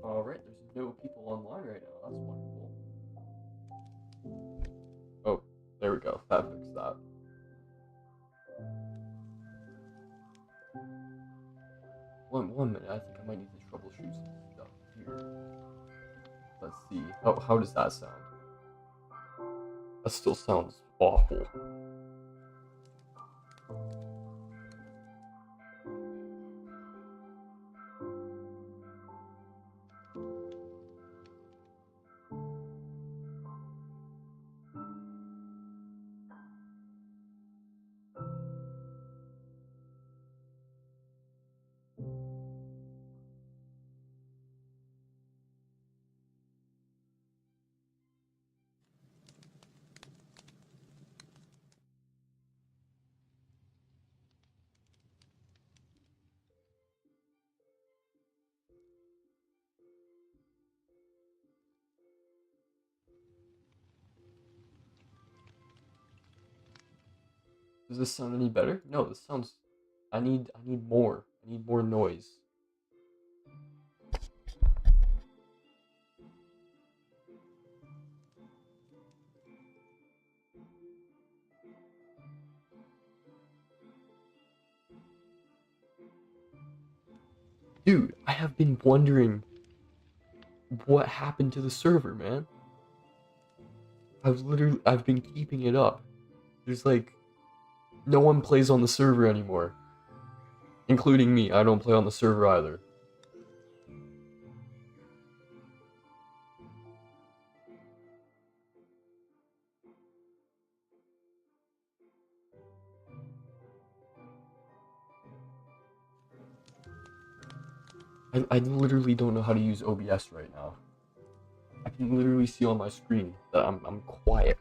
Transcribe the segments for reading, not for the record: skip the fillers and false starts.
Alright, there's no people online right now. That's wonderful. Oh, there we go. That fixed that. One minute. I think I might need to troubleshoot some stuff here. Let's see. How does that sound? That still sounds awful. Does this sound any better? No, this sounds. I need more. I need more noise. Dude, I have been wondering what happened to the server, man. I've been keeping it up. There's like no one plays on the server anymore, including me. I don't play on the server either. I literally don't know how to use OBS right now. I can literally see on my screen that I'm quiet.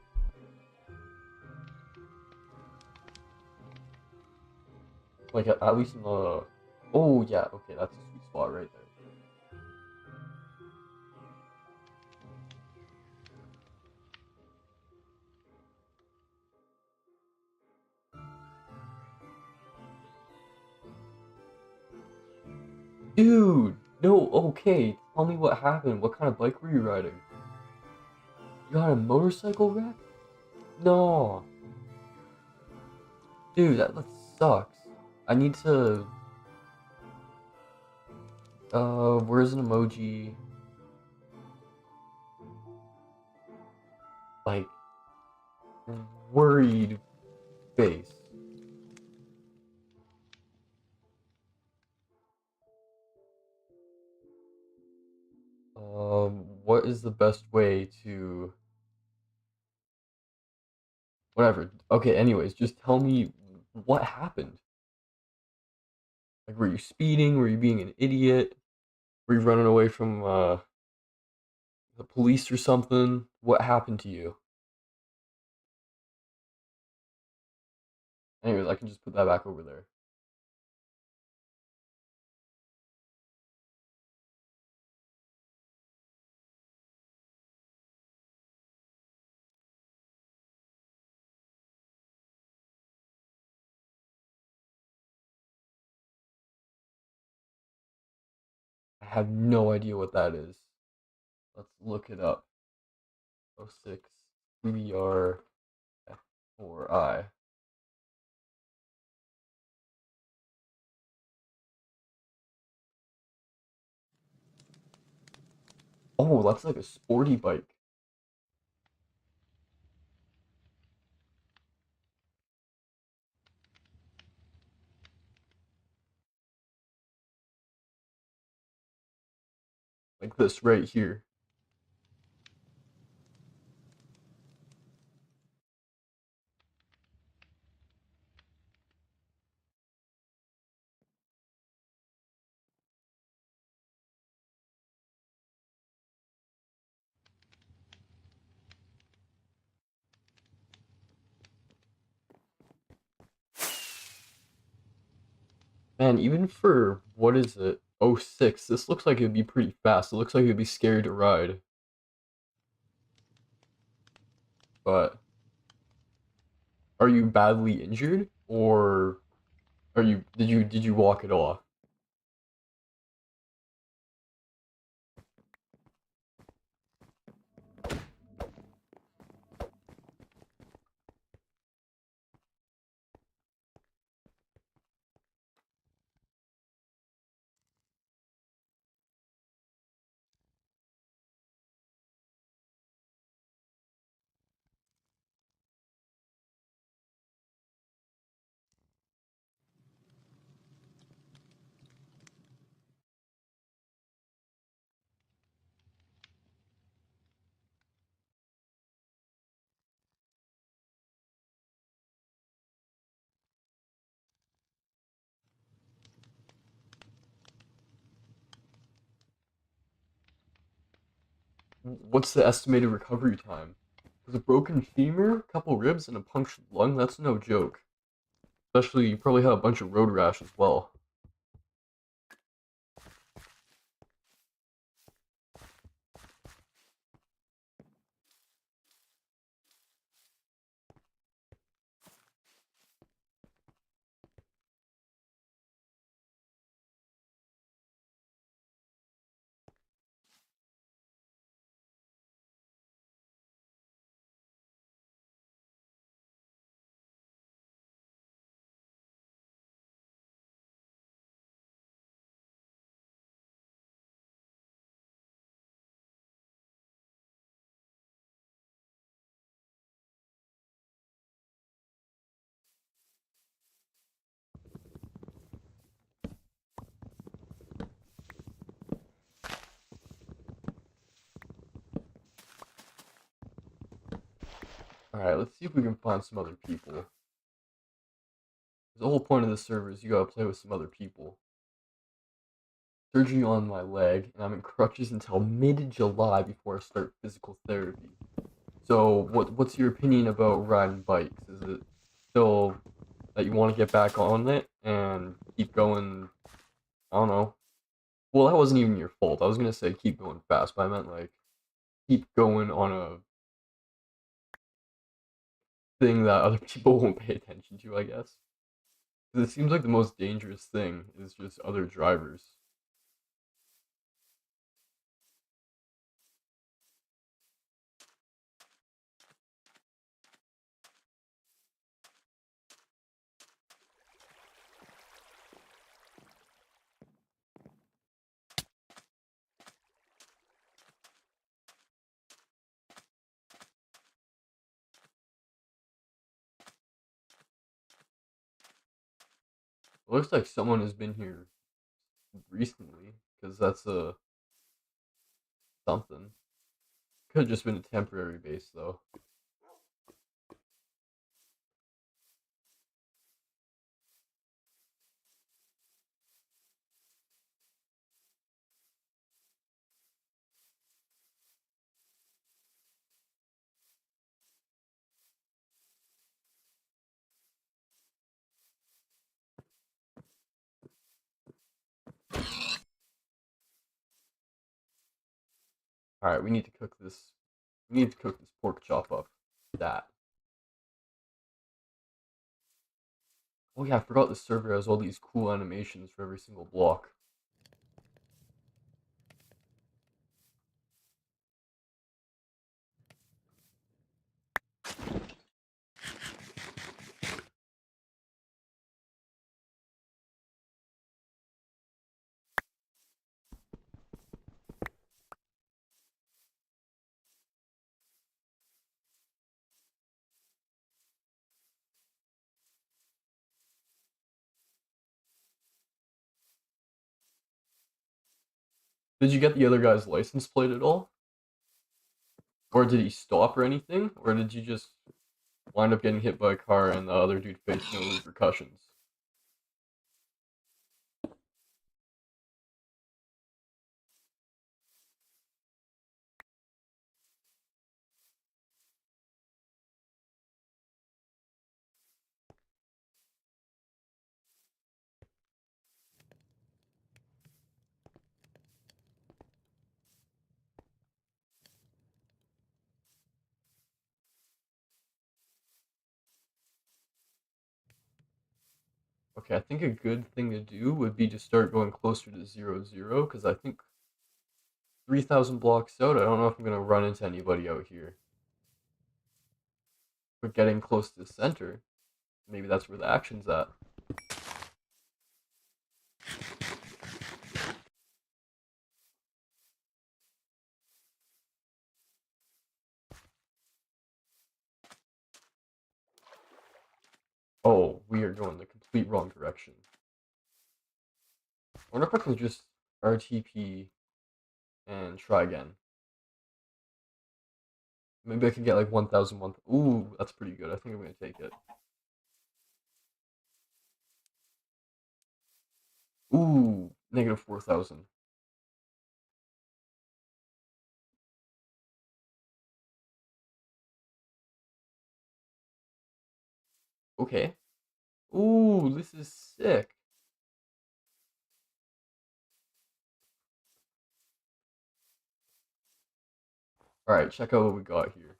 Like at least in the. Oh yeah, okay, that's a sweet spot right there. Dude, no, okay. Tell me what happened. What kind of bike were you riding? You got a motorcycle wreck? No, dude, that sucks. I need to. Where's an emoji? Like worried face. What is the best way to whatever. Okay, anyways, just tell me what happened. Like, were you speeding? Were you being an idiot? Were you running away from the police or something? What happened to you? Anyways, I can just put that back over there. I have no idea what that is. Let's look it up. Oh six BBR F4I. Oh, that's like a sporty bike. Like this right here. Man, even for what is it? Oh six. This looks like it'd be pretty fast. It looks like it'd be scary to ride. But are you badly injured or are you did you walk it off? What's the estimated recovery time? Because a broken femur, a couple ribs, and a punctured lung, that's no joke. Especially, you probably have a bunch of road rash as well. Alright, let's see if we can find some other people. The whole point of this server is you gotta play with some other people. Surgery on my leg, and I'm in crutches until mid-July before I start physical therapy. So, what's your opinion about riding bikes? Is it still that you want to get back on it and keep going? I don't know. Well, that wasn't even your fault. I was gonna say keep going fast, but I meant like keep going on a thing that other people won't pay attention to, I guess. 'Cause it seems like the most dangerous thing is just other drivers. It looks like someone has been here recently, because that's a something. Could have just been a temporary base, though. All right, we need to cook this. We need to cook this pork chop up. That. Oh yeah, I forgot the server has all these cool animations for every single block. Did you get the other guy's license plate at all? Or did he stop or anything? Or did you just wind up getting hit by a car and the other dude faced no repercussions? Okay, I think a good thing to do would be to start going closer to 0, 0, because I think 3,000 blocks out, I don't know if I'm going to run into anybody out here. But getting close to the center, maybe that's where the action's at. Oh, we are going the complete wrong direction. I wonder if I can just RTP and try again. Maybe I can get like 1,001. Ooh, that's pretty good. I think I'm going to take it. Ooh, negative 4,000. Okay. Ooh, this is sick. All right, check out what we got here.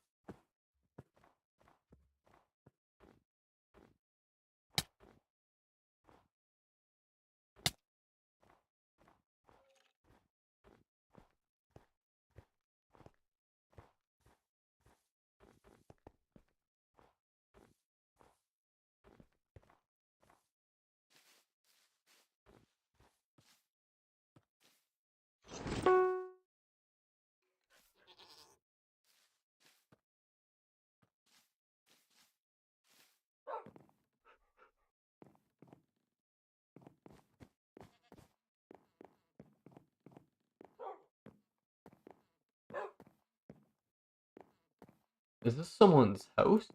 Is this someone's house?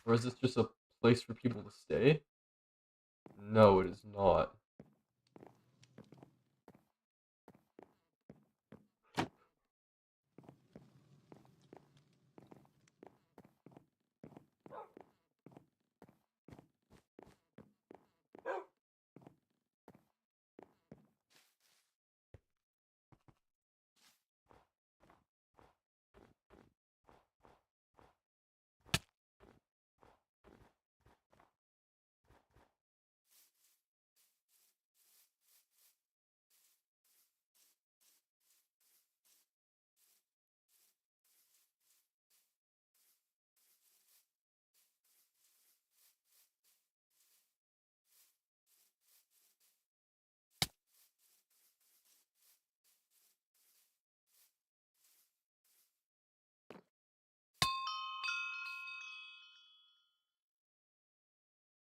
Or is this just a place for people to stay? No, it is not.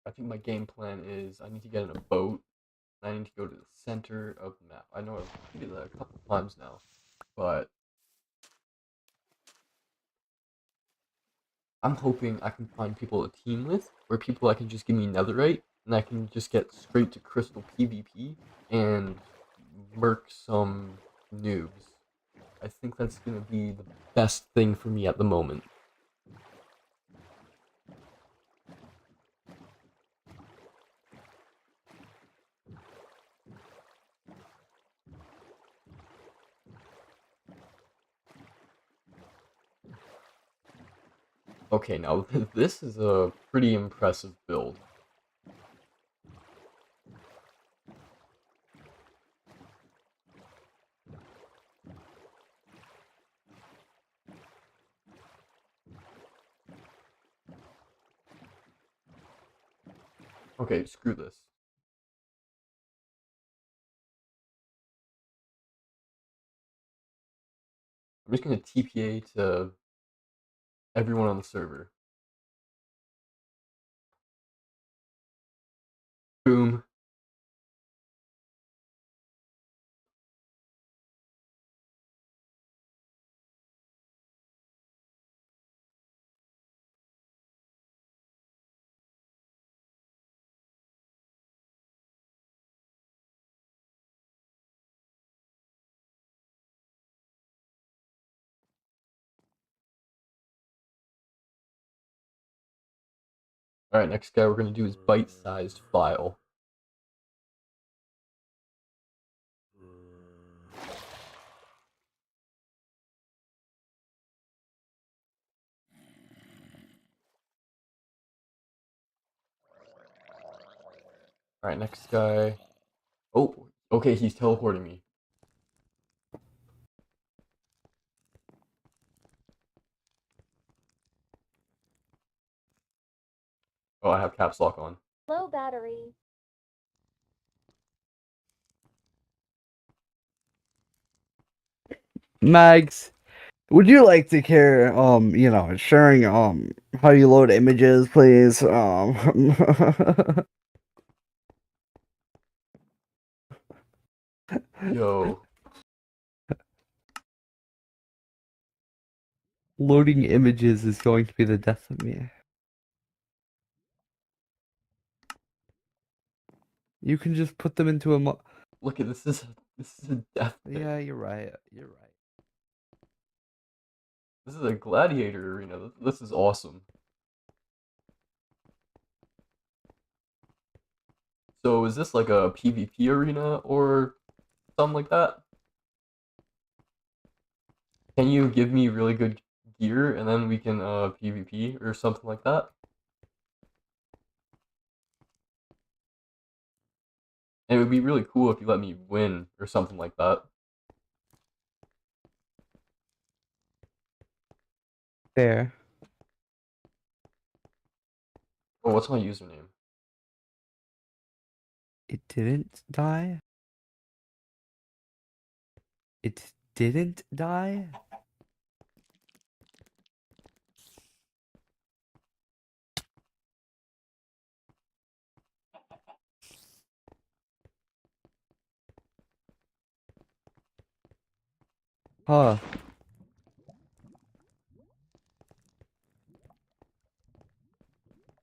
I think my game plan is I need to get in a boat. And I need to go to the center of the map. I know I've repeated that a couple times now, but I'm hoping I can find people to team with, or people that can just give me netherite, and I can just get straight to crystal PvP and murk some noobs. I think that's gonna be the best thing for me at the moment. Okay, now this is a pretty impressive build. Okay, screw this. I'm just gonna TPA to everyone on the server. Boom. Alright, next guy we're gonna do is bite-sized file. Alright, next guy. Oh, okay, he's teleporting me. Oh, I have caps lock on. Low battery. Mags, would you like to care, sharing, how you load images, please? Yo. Loading images is going to be the death of me. You can just put them into a Look at this is a death pit. Yeah, you're right. You're right. This is a gladiator arena. This is awesome. So is this like a PvP arena or something like that? Can you give me really good gear and then we can PvP or something like that? And it would be really cool if you let me win or something like that. There. Oh, what's my username? It didn't die? It didn't die? Huh.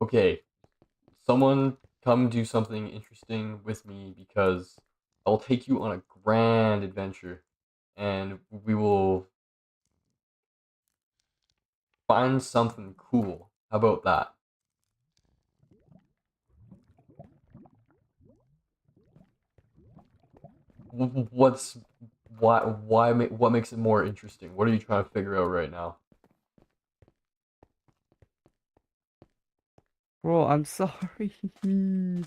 Okay, someone come do something interesting with me because I'll take you on a grand adventure and we will find something cool. How about that? What's what makes it more interesting? What are you trying to figure out right now? Bro, I'm sorry. Hmm.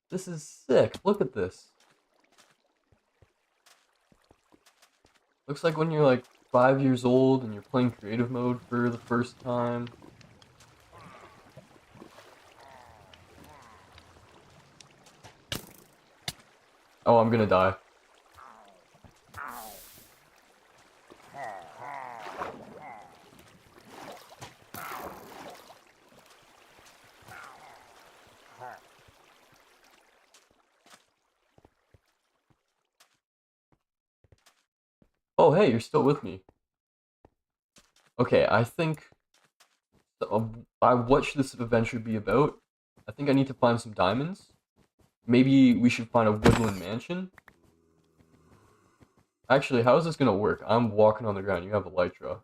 This is sick. Look at this. Looks like when you're like 5 years old and you're playing creative mode for the first time. Oh, I'm gonna die. Oh, hey, you're still with me. Okay, I think what should this adventure be about? I think I need to find some diamonds. Maybe we should find a woodland mansion. Actually, how is this gonna work? I'm walking on the ground. You have a Elytra.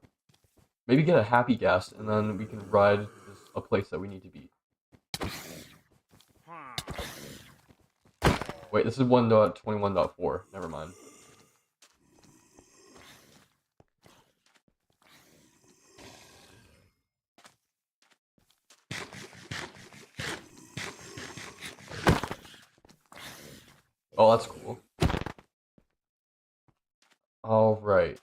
Maybe get a happy gas, and then we can ride this a place that we need to be. Wait, this is 1.21.4. Never mind. Oh, that's cool. All right.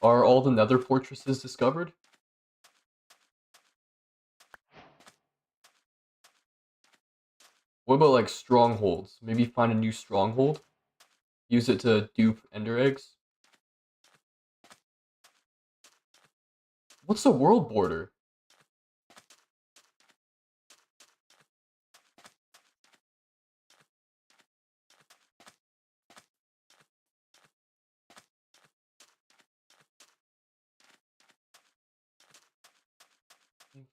Are all the nether fortresses discovered? What about like strongholds? Maybe find a new stronghold? Use it to dupe ender eggs? What's the world border? I think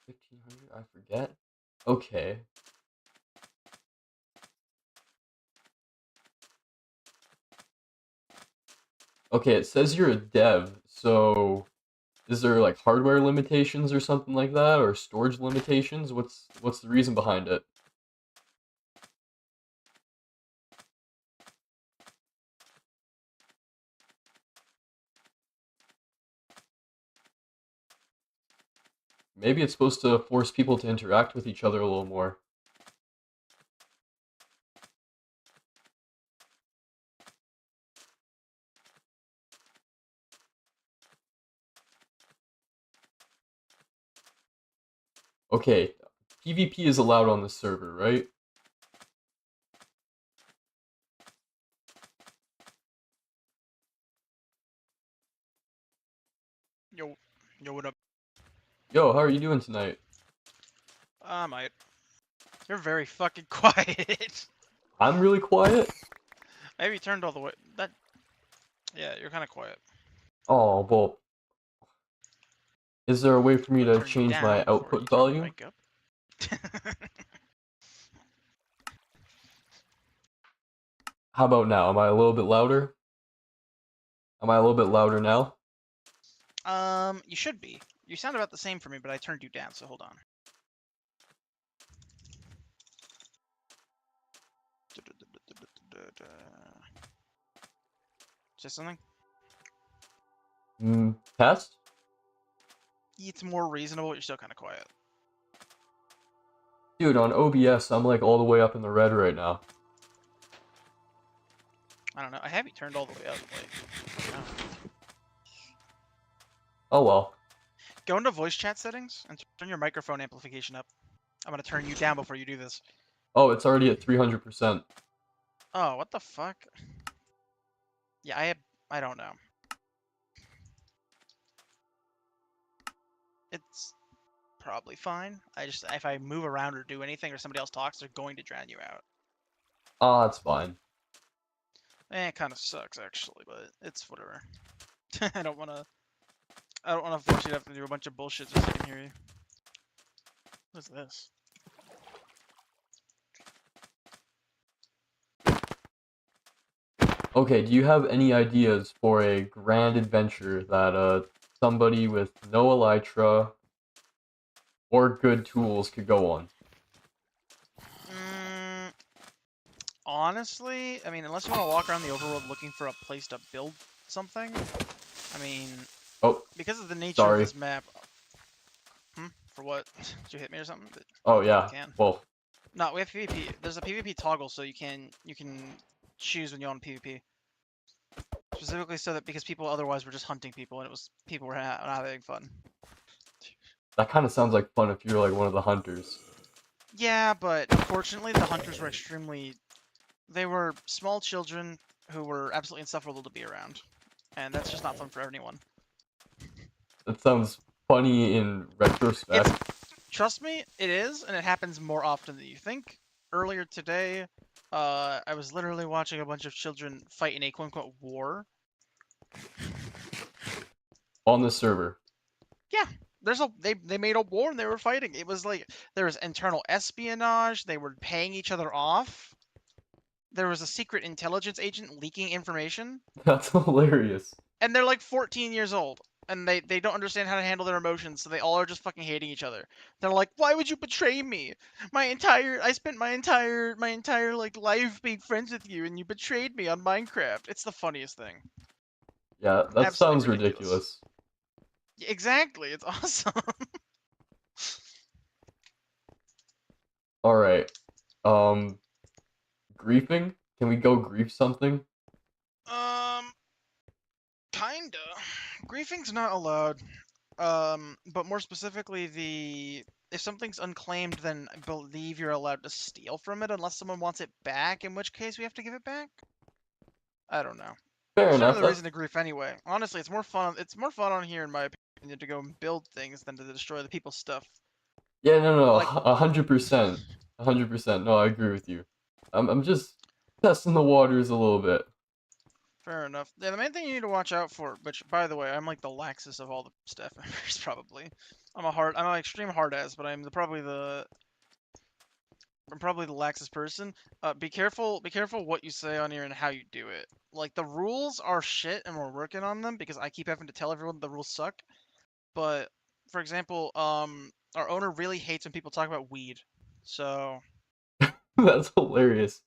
1500? I forget. Okay. Okay, it says you're a dev, so is there like hardware limitations or something like that, or storage limitations? What's the reason behind it? Maybe it's supposed to force people to interact with each other a little more. Okay, PvP is allowed on this server, right? Yo, yo, what up? Yo, how are you doing tonight? I might. You're very fucking quiet. I'm really quiet. Maybe you turned all the way. That. Yeah, you're kind of quiet. Oh, well, is there a way for I'm me gonna to turn you change my down before you output turn your volume? mic up. How about now? Am I a little bit louder? Am I a little bit louder now? You should be. You sound about the same for me, but I turned you down, so hold on. Say something? Test? It's more reasonable, but you're still kind of quiet. Dude, on OBS, I'm like all the way up in the red right now. I don't know. I have you turned all the way up. Like, no. Oh well. Go into voice chat settings and turn your microphone amplification up. I'm gonna turn you down before you do this. Oh, it's already at 300%. Oh, what the fuck? Yeah, I don't know. It's probably fine. If I move around or do anything or somebody else talks, they're going to drown you out. Ah, it's fine. It kind of sucks actually, but it's whatever. I don't want to force you to have to do a bunch of bullshit just so I can hear you. What is this? Okay, do you have any ideas for a grand adventure that somebody with no elytra or good tools could go on? Mm, honestly, I mean, unless you want to walk around the overworld looking for a place to build something, I mean, Oh, because of the nature of sorry. this map. For what? Did you hit me or something? I Oh don't think you yeah. can. Well, No, we have PvP. There's a PvP toggle, so you can choose when you're on PvP. Specifically so that because people otherwise were just hunting people, and people were not having fun. that kind of sounds like fun if you're like one of the hunters. Yeah, but unfortunately, the hunters were extremely. They were small children who were absolutely insufferable to be around, and that's just not fun for anyone. That sounds funny in It's retrospect. Trust me, it is, and it happens more often than you think. Earlier today, I was literally watching a bunch of children fight in a quote-unquote war. On the server. Yeah, they made a war and they were fighting. It was like there was internal espionage. They were paying each other off. There was a secret intelligence agent leaking information, That's hilarious. and they're like 14 years old. And they don't understand how to handle their emotions, so they all are just fucking hating each other. They're like, "Why would you betray me? I spent my entire like life being friends with you, and you betrayed me on Minecraft." It's the funniest thing. Yeah, that Absolutely sounds ridiculous. ridiculous. Exactly, it's awesome. Alright. Um, griefing? Can we go grief something? um, kinda. Griefing's not allowed. But more specifically, if something's unclaimed, then I believe you're allowed to steal from it unless someone wants it back, in which case we have to give it back. I don't know. Fair There's no enough. really reason to grief anyway. Honestly, it's more fun. It's more fun on here, in my opinion, to go and build things than to destroy the people's stuff. Yeah, no, Like, 100%. 100%. No, I agree with you. I'm just testing the waters a little bit. fair enough. Yeah, the main thing you need to watch out for, which, by the way, I'm like the laxest of all the staff members, probably. I'm an extreme hard ass, but I'm probably the laxest person. Be careful what you say on here and how you do it. Like the rules are shit, and we're working on them because I keep having to tell everyone the rules suck. But for example, our owner really hates when people talk about weed. So, That's hilarious.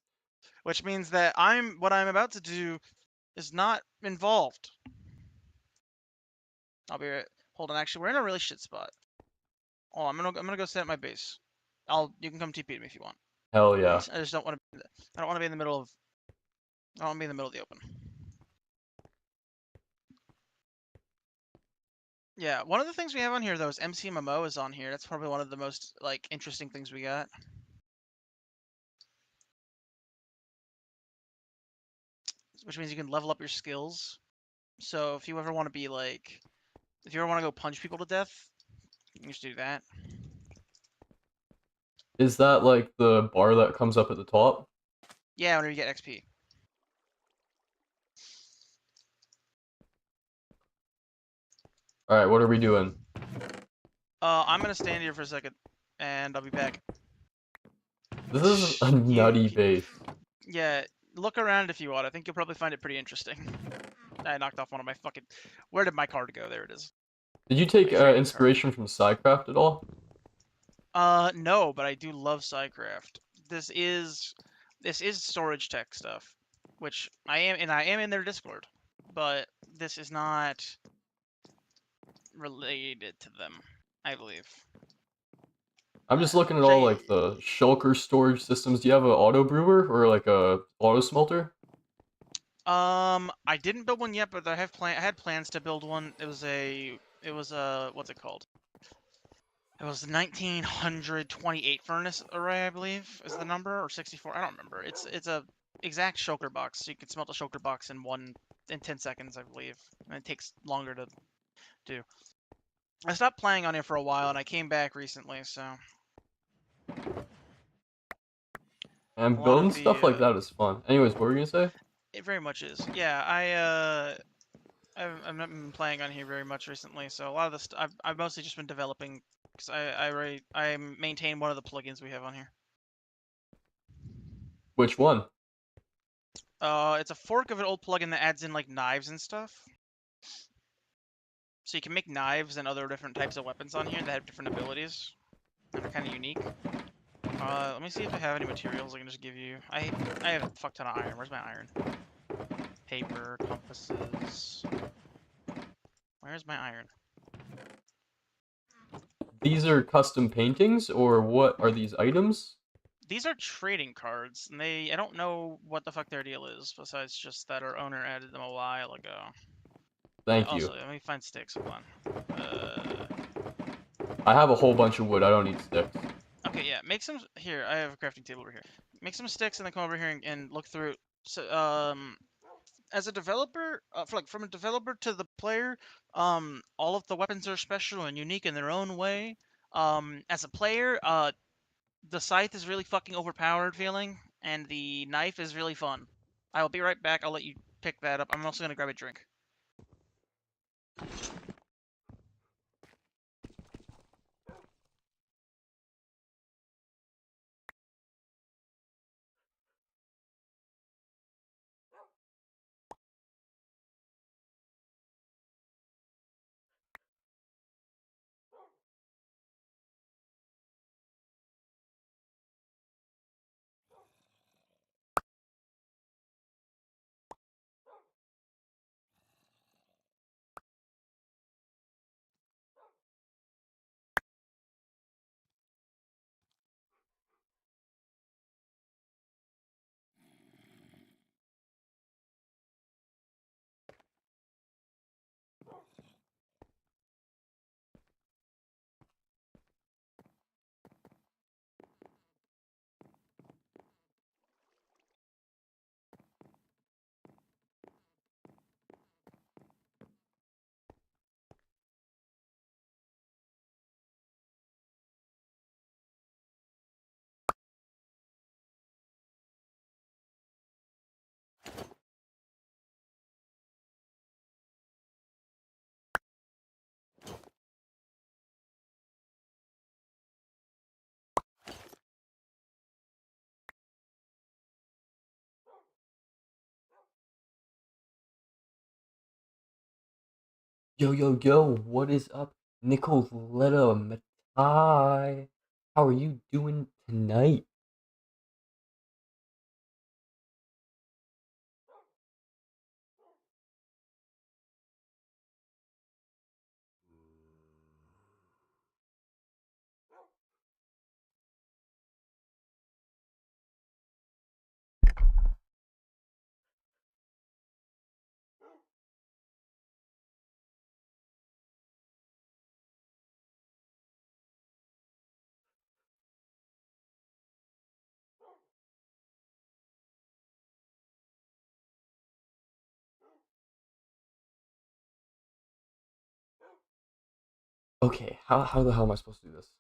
which means that what I'm about to do is not involved. I'll be right. Hold on, actually, we're in a really shit spot. Oh, I'm gonna go sit at my base. You can come TP to me if you want. Hell yeah. I just don't want to. I don't want to be in the middle of. I don't want to be in the middle of the open. Yeah, one of the things we have on here though is MCMMO is on here. That's probably one of the most like interesting things we got. Which means you can level up your skills. So if you ever want to be like, if you ever want to go punch people to death, you can just do that. Is that like the bar that comes up at the top? Yeah, whenever you get XP. All right, what are we doing? I'm gonna stand here for a second, and I'll be back. This is a nutty base. Yeah, look around if you want. I think you'll probably find it pretty interesting. I knocked off one of my fucking. Where did my card go? There it is. Did you take My trading card. inspiration from SciCraft at all? No, but I do love SciCraft. This is storage tech stuff, which I am in their Discord, but this is not related to them, I believe. I'm just looking at all Jay, like the shulker storage systems. Do you have an auto brewer or like a auto smelter? I didn't build one yet, but I had plans to build one. It was a what's it called? It was the 1928 furnace array, I believe, is the number, or 64. I don't remember. It's a exact shulker box, so you can smelt a shulker box in 10 seconds, I believe, and it takes longer to do. I stopped playing on it for a while, and I came back recently, so a And lot building of stuff like the that is fun. Anyways, what were you gonna say? it very much is. Yeah, I've not been playing on here very much recently, so a lot of the I've mostly just been developing because I maintain one of the plugins we have on here. Which one? It's a fork of an old plugin that adds in like knives and stuff. So you can make knives and other different types of weapons on here that have different abilities that are kind of unique. Let me see if I have any materials I can just give you. I have a fuck ton of iron. Where's my iron? Paper, compasses. Where's my iron? These are custom paintings, or what are these items? These are trading cards, and I don't know what the fuck their deal is, besides just that our owner added them a while ago. Yeah, Thank you. also, let me find sticks, hold on. I have a whole bunch of wood. I don't need sticks. Okay, yeah, make some, here, I have a crafting table over here. Make some sticks and then come over here and look through. So, as a developer, from a developer to the player, all of the weapons are special and unique in their own way. As a player, the scythe is really fucking overpowered feeling, and the knife is really fun. I will be right back. I'll let you pick that up. I'm also gonna grab a drink. Yo, yo, yo, what is up, Nicoletta Matai? How are you doing tonight? Okay, how the hell am I supposed to do this?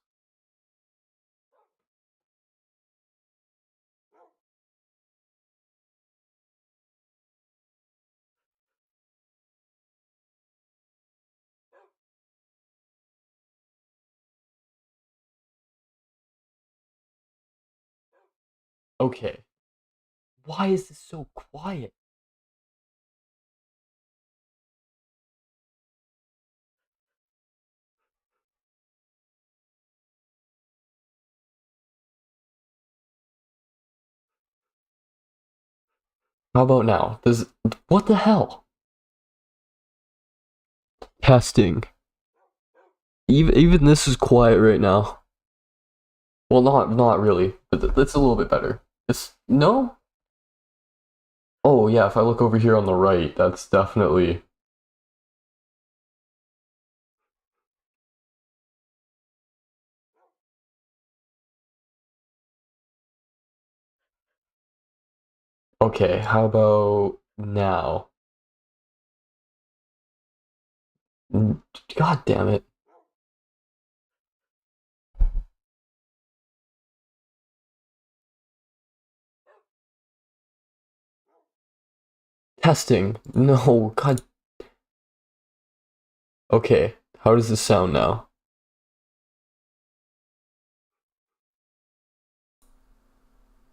Okay. Why is this so quiet? How about now? What the hell? Testing. Even this is quiet right now. Well, not really, but that's a little bit better. It's no. Oh yeah, if I look over here on the right, that's definitely okay. How about now? God damn it. Testing. No, God. Okay, how does this sound now?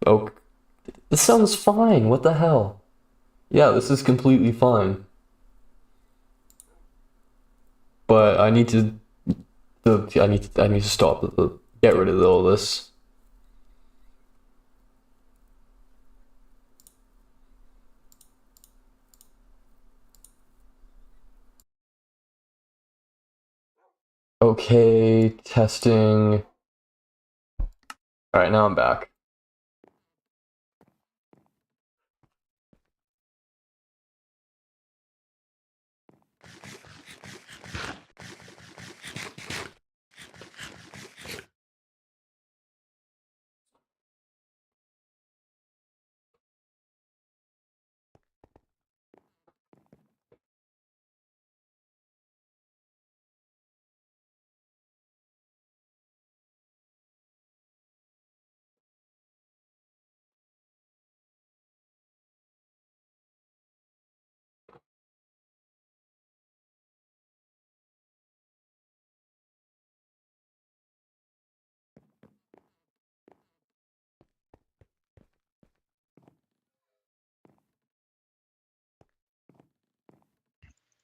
Oh, this sounds fine. What the hell? Yeah, this is completely fine. But I need to stop. Get rid of all this. Okay, testing. All right, now I'm back.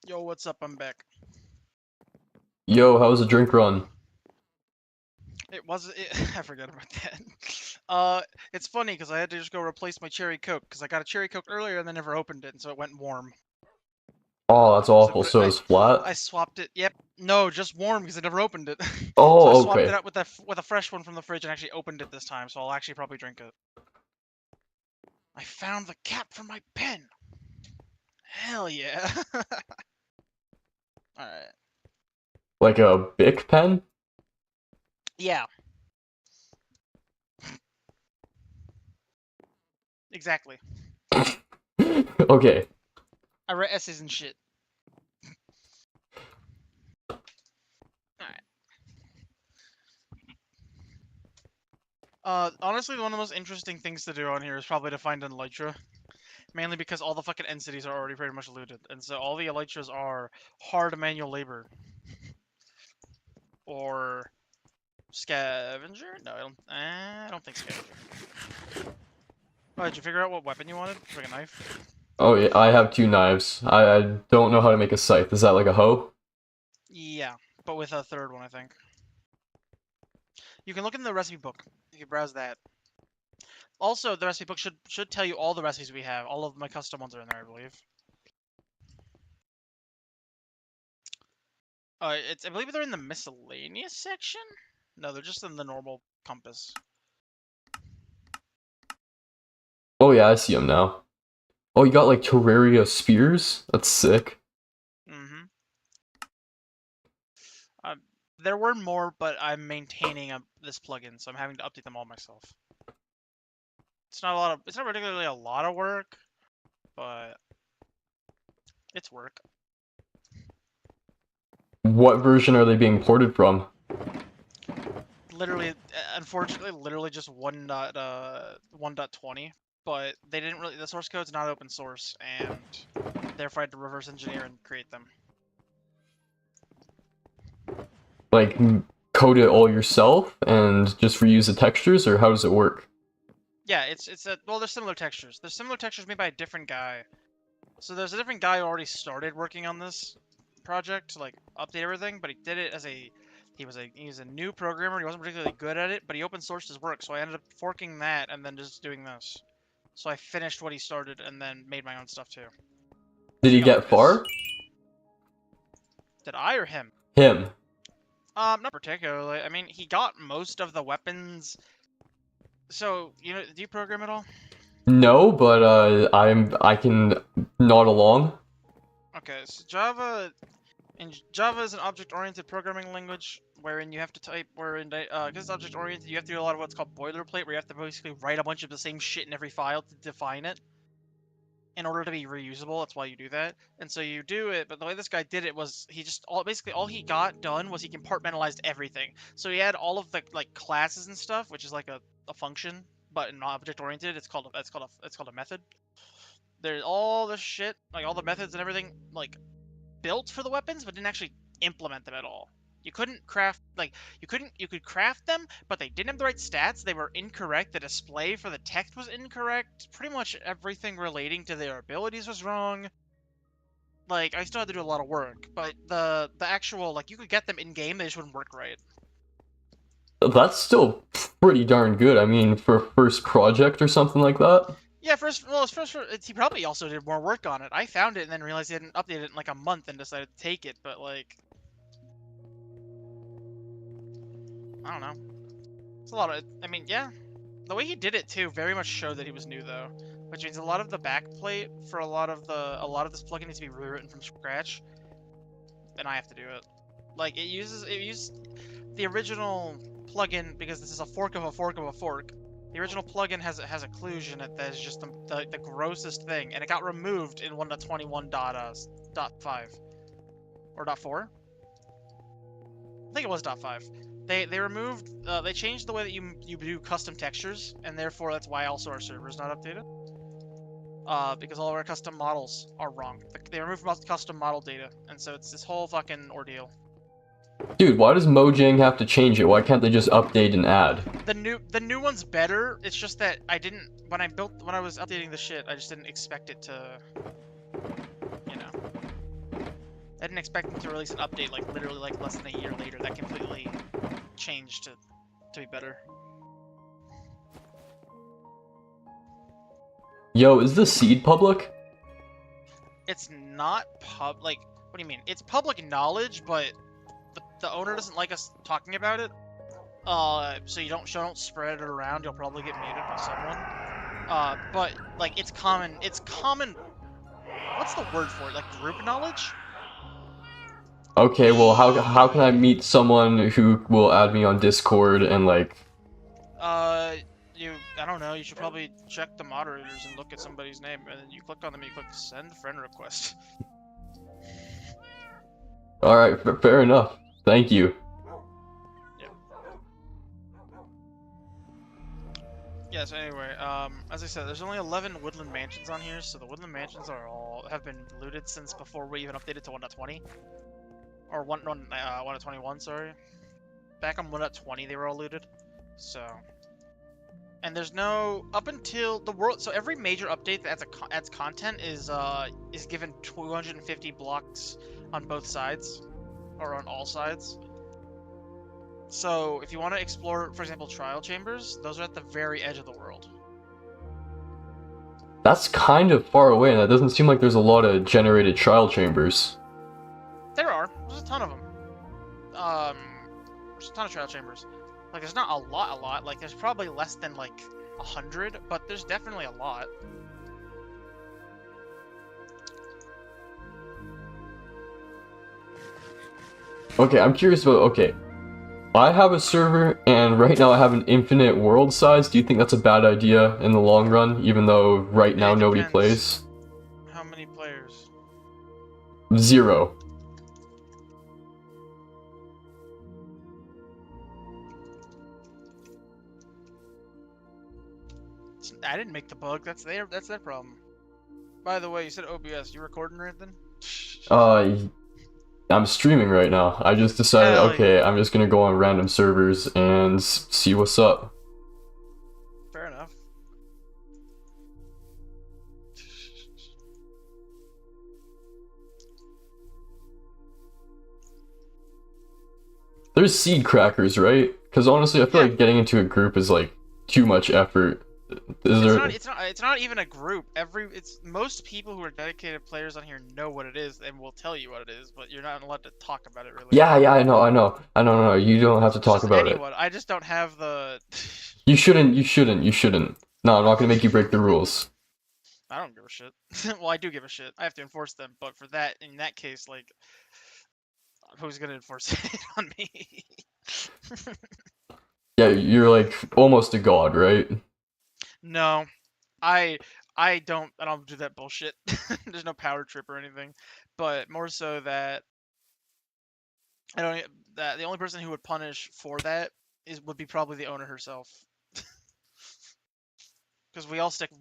Yo, what's up? I'm back. Yo, how was the drink run? It was it, I forgot about that. It's funny because I had to just go replace my cherry coke because I got a cherry coke earlier and then never opened it, and so it went warm. Oh, that's So awful. So it's flat. I swapped it. Yep. No, just warm because I never opened it. So I Oh, swapped it okay. out with with a fresh one from the fridge and actually opened it this time. So I'll actually probably drink it. I found the cap for my pen. Hell yeah. All right. Like a Bic pen? Yeah. Exactly. Okay. I write essays and shit. All right. Honestly, one of the most interesting things to do on here is probably to find an elytra. Mainly because all the fucking end cities are already pretty much looted, and so all the elytras are hard manual labor. Or scavenger? No, I don't think scavenger. Oh, did you figure out what weapon you wanted? Like a knife? Oh yeah, I have two knives. I don't know how to make a scythe. Is that like a hoe? Yeah, but with a third one, I think. You can look in the recipe book. You can browse that. Also, the recipe book should tell you all the recipes we have. All of my custom ones are in there, I believe. I believe they're in the miscellaneous section. No, they're just in the normal compass. Oh yeah, I see them now. Oh, you got like Terraria spears? That's sick. Mm-hmm. There were more, but I'm maintaining this plugin, so I'm having to update them all myself. It's not a lot of. It's not particularly a lot of work, but it's work. What version are they being ported from? Literally, unfortunately, literally just 1.20. But they didn't really. The source code's not open source, and therefore I had to reverse engineer and create them. Like code it all yourself and just reuse the textures, or how does it work? Yeah, well, there's similar textures. There's similar textures made by a different guy. So there's a different guy who already started working on this project to like update everything, but he did it as he was a new programmer. He wasn't particularly good at it, but he open sourced his work. So I ended up forking that and then just doing this. So I finished what he started and then made my own stuff too. Did he You know how get it is. far? Did I or him? Him. Not particularly. I mean, he got most of the weapons. So, do you program at all? No, but I can nod along. Okay, so Java is an object-oriented programming language wherein you have to type, because it's object-oriented, you have to do a lot of what's called boilerplate, where you have to basically write a bunch of the same shit in every file to define it in order to be reusable. That's why you do that. And so you do it, but the way this guy did it was he just basically all he got done was he compartmentalized everything. So he had all of the like classes and stuff, which is like a function, but in object-oriented, it's called a method. There's all the shit, like all the methods and everything, like built for the weapons, but didn't actually implement them at all. You couldn't craft you could craft them, but they didn't have the right stats. They were incorrect. The display for the text was incorrect. Pretty much everything relating to their abilities was wrong. Like I still had to do a lot of work, but the actual like you could get them in game, they just wouldn't work right. That's still pretty darn good. I mean, for a first project or something like that. Yeah, he probably also did more work on it. I found it and then realized he hadn't updated it in like a month and decided to take it, but like I don't know. It's a lot of. I mean, yeah. The way he did it too very much showed that he was new though, which means a lot of the backplate for a lot of this plugin needs to be rewritten from scratch, and I have to do it. Like it used the original plugin because this is a fork of a fork of a fork. The original plugin has occlusion in it that is just the grossest thing, and it got removed in 1.21.5 or .4. I think it was .5. They removed they changed the way that you do custom textures, and therefore that's why also our server is not updated. Because all of our custom models are wrong. They removed custom model data, and so it's this whole fucking ordeal. Dude, why does Mojang have to change it? Why can't they just update and add? The new one's better. It's just that I didn't when I was updating the shit, I just didn't expect it to, you know. I didn't expect them to release an update like literally like less than a year later. That completely changed to be better. Yo, is the seed public? It's not like what do you mean? It's public knowledge, but the owner doesn't like us talking about it. So you don't spread it around. You'll probably get muted by someone. But like it's common. What's the word for it? Like group knowledge? Okay, well, how can I meet someone who will add me on Discord and like? I don't know. You should probably check the moderators and look at somebody's name, and then you click on them and you click send friend request. All right, fair enough. Thank you. Yep. Yeah. So anyway, as I said, there's only 11 woodland mansions on here, so the woodland mansions have been looted since before we even updated to 1.20. Or 1.21, sorry. Back on 1.20, they were all looted. So, and there's no up until the world. So every major update that adds content is given 250 blocks on both sides, or on all sides. So if you want to explore, for example, trial chambers, those are at the very edge of the world. That's kind of far away, and that doesn't seem like there's a lot of generated trial chambers. There are. There's a ton of them. There's a ton of trial chambers. Like, there's not a lot. Like, there's probably less than, like, 100, but there's definitely a lot. Okay, I'm curious about, okay. I have a server, and right now I have an infinite world size. Do you think that's a bad idea in the long run, even though right now nobody plays? How many players? 0. I didn't make the bug. That's their problem. By the way, you said OBS. You recording or anything? I'm streaming right now. I just decided, Hell okay, yeah. I'm just gonna go on random servers and see what's up. Fair enough. there's seed crackers, right? Because honestly, I feel Yeah. like getting into a group is like too much effort. Is It's there? not. It's not even a group. It's most people who are dedicated players on here know what it is and will tell you what it is, but you're not allowed to talk about it really. Yeah, yeah, I know, I know, I know, no, no. You don't have to It's talk just about it. anyone. I just don't have the. You shouldn't. You shouldn't. You shouldn't. No, I'm not gonna make you break the rules. I don't give a shit. Well, I do give a shit. I have to enforce them, but for that, in that case, like, who's gonna enforce it on me? Yeah, you're like almost a god, right? No, I I don't do that bullshit. There's no power trip or anything, but more so that I don't that the only person who would punish for that would be probably the owner herself, because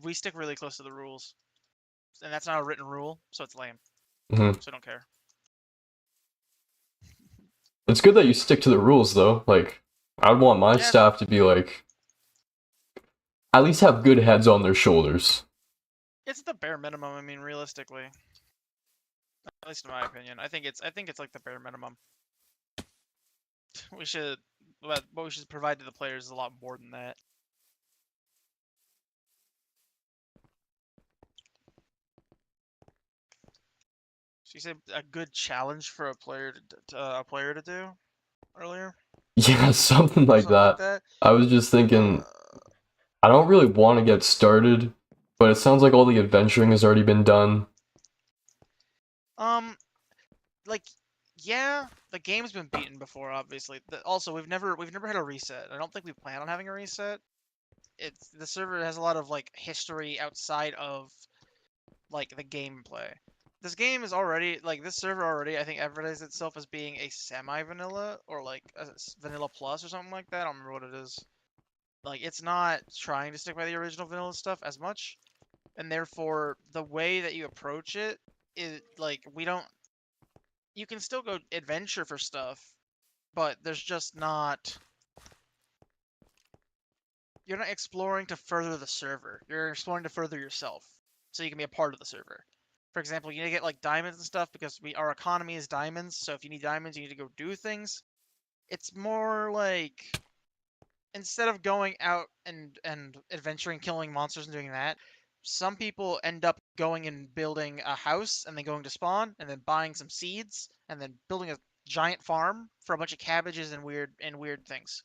we stick really close to the rules, and that's not a written rule, so it's lame. Hmm. So I don't care. It's good that you stick to the rules, though. Like, I'd want my Yeah, staff to be like, at least have good heads on their shoulders. it's the bare minimum. I mean, realistically, at least in my opinion, I think it's like the bare minimum. We should what we should provide to the players is a lot more than that. So you said a good challenge for a player to do earlier, Yeah, something like something like that. that. I was just thinking, Uh, I don't really want to get started, but it sounds like all the adventuring has already been done. um, like, yeah, the game's been beaten before, obviously. Also, we've never had a reset. I don't think we plan on having a reset. It's the server has a lot of like history outside of like the gameplay. This game is already like this server already. I think advertised itself as being a semi-vanilla or like a vanilla plus or something like that. I don't remember what it is. Like it's not trying to stick by the original vanilla stuff as much, and therefore the way that you approach it is like we don't. You can still go adventure for stuff, but there's just not. You're not exploring to further the server. You're exploring to further yourself, so you can be a part of the server. For example, you need to get like diamonds and stuff because our economy is diamonds. So if you need diamonds, you need to go do things. It's more like instead of going out and adventuring, killing monsters and doing that, some people end up going and building a house and then going to spawn and then buying some seeds and then building a giant farm for a bunch of cabbages and weird things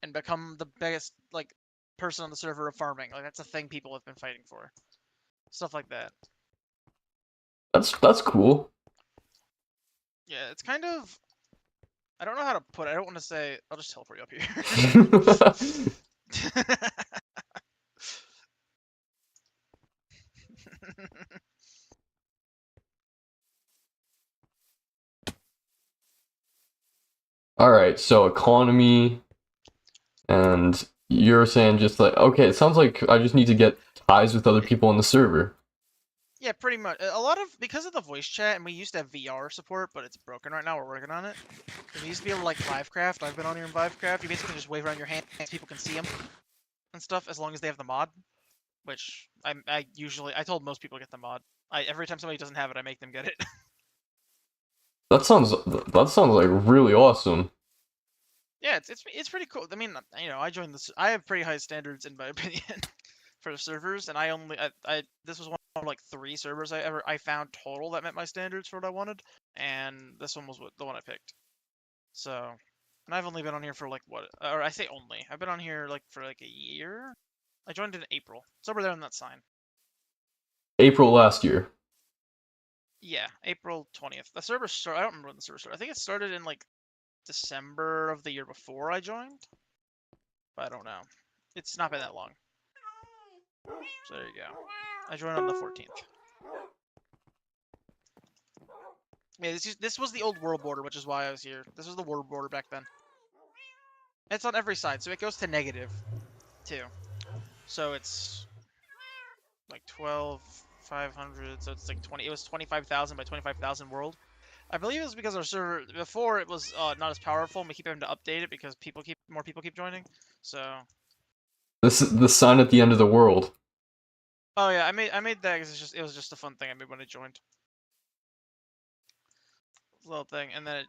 and become the biggest like person on the server of farming. Like that's a thing people have been fighting for. Stuff like that. That's cool. Yeah, it's kind of I don't know how to put it. I don't want to say I'll just teleport you up here. All right, so economy, and you're saying just like, okay, it sounds like I just need to get ties with other people on the server. Yeah, pretty much. A lot of because of the voice chat, and we used to have VR support, but it's broken right now. We're working on it. We used to be able to like Vivecraft. I've been on here in Vivecraft. You basically just wave around your hands, people can see them and stuff as long as they have the mod. Which I usually I told most people to get the mod. Every time somebody doesn't have it, I make them get it. That sounds like really awesome. Yeah, it's pretty cool. I mean, you know, I joined this. I have pretty high standards in my opinion for the servers, and I this was one of like 3 servers I found total that met my standards for what I wanted, and this one was the one I picked. So, and I've only been on here for like what, or I say only. I've been on here like for like a year. I joined in April. It's over there on that sign. April last year. Yeah, April 20th. The server started. I don't remember when the server started. I think it started in like December of the year before I joined, but I don't know. It's not been that long. So there you go. I joined on the 14th. Yeah, this was the old world border, which is why I was here. This was the world border back then. It's on every side, so it goes to negative too. So it's like 12,500. So it's like 20. It was 25,000 by 25,000 world. I believe it was because our server before it was not as powerful, and we keep having to update it because more people keep joining. So. This is the sign at the end of the world. Oh yeah, I made that because it was just a fun thing I made when I joined. little thing, and then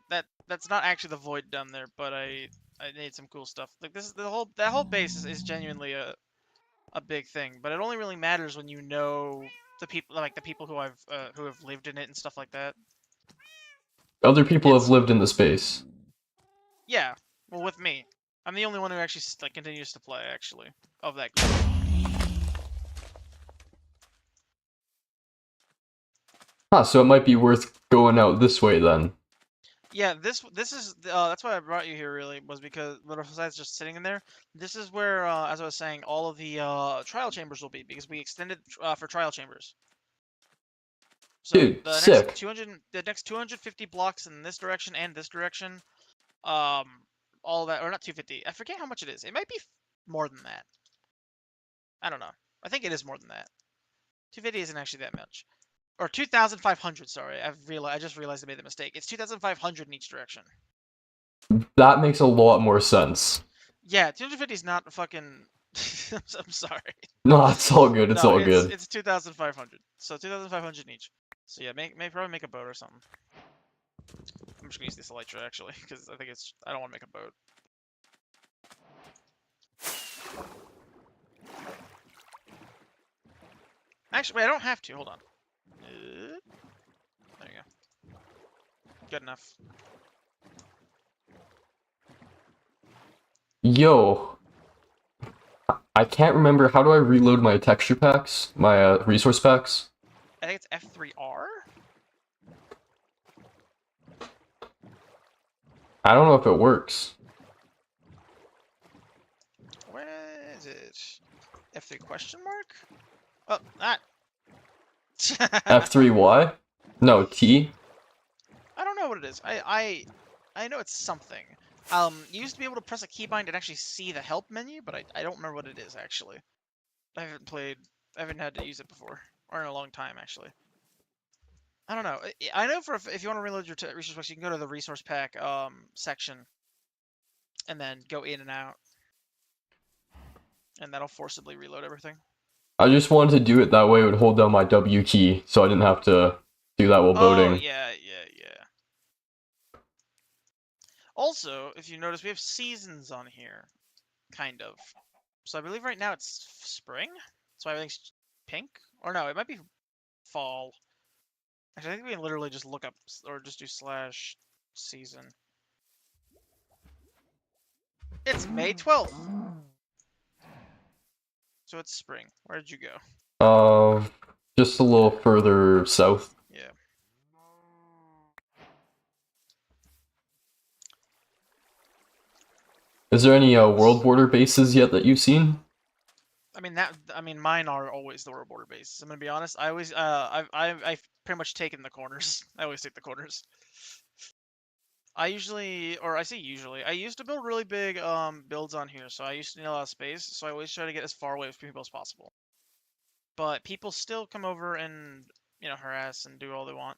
that's not actually the void down there, but I made some cool stuff. Like this is that whole base is genuinely a big thing, but it only really matters when you know the people, like the people who have lived in it and stuff like that. Other people have It's lived in the space. yeah. Well, with me, I'm the only one who actually like continues to play actually of that group. Huh, so it might be worth going out this way then. Yeah, this is that's why I brought you here really, was because, but besides just sitting in there, this is where as I was saying, all of the trial chambers will be, because we extended for trial chambers. So Dude, sick. the next 250 blocks in this direction and this direction, all that, or not 250. I forget how much it is. It might be more than that. I don't know. I think it is more than that. 250 isn't actually that much. Or 2,500. Sorry, I just realized I made the mistake. It's 2,500 in each direction. That makes a lot more sense. Yeah, 250 is not fucking. I'm sorry. No, it's all good. It's No, all good. it's 2,500. So 2,500 in each. So yeah, probably make a boat or something. I'm just gonna use this elytra actually, because I don't want to make a boat. Actually, wait, I don't have to. Hold on. There you go. Good enough. Yo, I can't remember. How do I reload my texture packs? My resource packs? I think it's F3R. I don't know if it works. Where is it? F3 question mark? Oh, that. F3Y? No, T? I don't know what it is. I know it's something. You used to be able to press a keybind and actually see the help menu, but I don't remember what it is actually. I haven't had to use it before, or in a long time actually. I don't know. I know if you want to reload your resource packs, you can go to the resource pack section, and then go in and out, and that'll forcibly reload everything. I just wanted to do it that way. It would hold down my W key, so I didn't have to do that while Oh boating. yeah. Also, if you notice, we have seasons on here, kind of. So I believe right now it's spring, so everything's pink. Or no, it might be fall. Actually, I think we can literally just look up, or just do /season. It's May 12th! So it's spring. Where did you go? Just a little further south. Yeah. Is there any world border bases yet that you've seen? I mean, mine are always the world border bases. I'm gonna be honest. I always, I've pretty much taken the corners. I always take the corners. I used to build really big builds on here, so I used to need a lot of space. So I always try to get as far away from people as possible. But people still come over and harass and do all they want.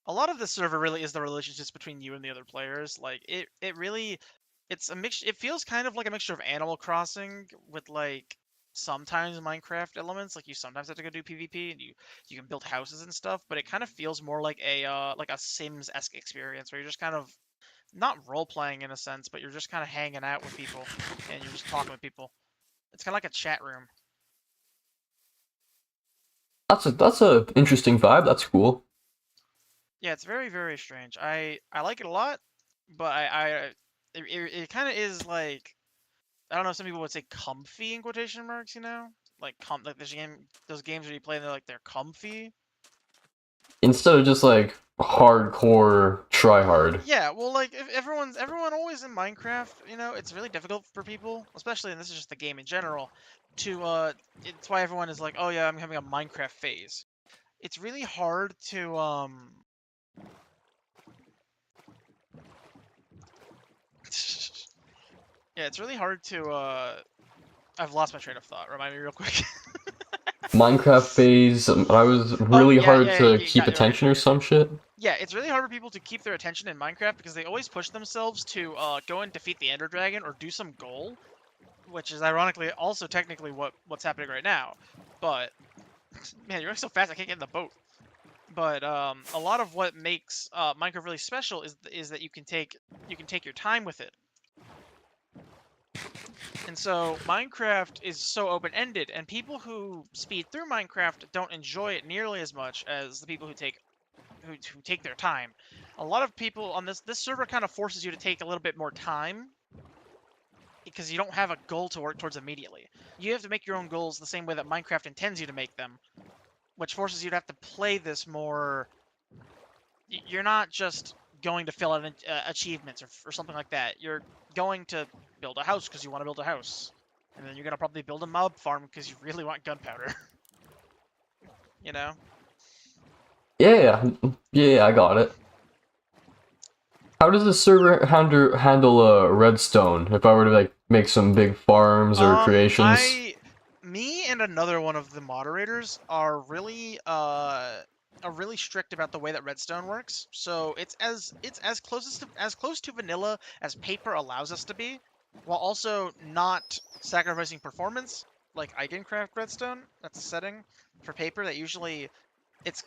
A lot of the server really is the relationships between you and the other players. Like it's a mix. It feels kind of like a mixture of Animal Crossing with like sometimes Minecraft elements. Like you sometimes have to go do PvP and you can build houses and stuff. But it kind of feels more like a Sims-esque experience where you're just kind of not role playing in a sense, but you're just kind of hanging out with people and you're just talking with people. It's kind of like a chat room. That's a interesting vibe. That's cool. Yeah, it's very, very strange. I like it a lot, but it kind of is like, I don't know, some people would say comfy in quotation marks, like like those games where you play and they're comfy. Instead of just like hardcore try hard. Yeah, well, like if everyone always in Minecraft, it's really difficult for people, especially, and this is just the game in general, to it's why everyone is like, oh yeah, I'm having a Minecraft phase. It's really hard to yeah, it's really hard to I've lost my train of thought. Remind me real quick. Minecraft phase, I was Oh, really yeah, hard yeah, to you keep got it right. attention or some shit. Yeah, it's really hard for people to keep their attention in Minecraft because they always push themselves to go and defeat the Ender Dragon or do some goal, which is ironically also technically what's happening right now. But man, you're going so fast I can't get in the boat. But a lot of what makes Minecraft really special is that you can take your time with it. And so Minecraft is so open-ended, and people who speed through Minecraft don't enjoy it nearly as much as the people who take their time. A lot of people on this server kind of forces you to take a little bit more time because you don't have a goal to work towards immediately. You have to make your own goals the same way that Minecraft intends you to make them, which forces you to have to play this more. You're not just going to fill out achievements or something like that. You're going to build a house because you want to build a house. And then you're going to probably build a mob farm because you really want gunpowder. You know? Yeah, yeah, I got it. How does the server handle redstone if I were to like make some big farms or creations? Me and another one of the moderators are really strict about the way that redstone works. So it's as close to vanilla as paper allows us to be, while also not sacrificing performance. Like I can craft redstone. That's a setting for paper that usually it's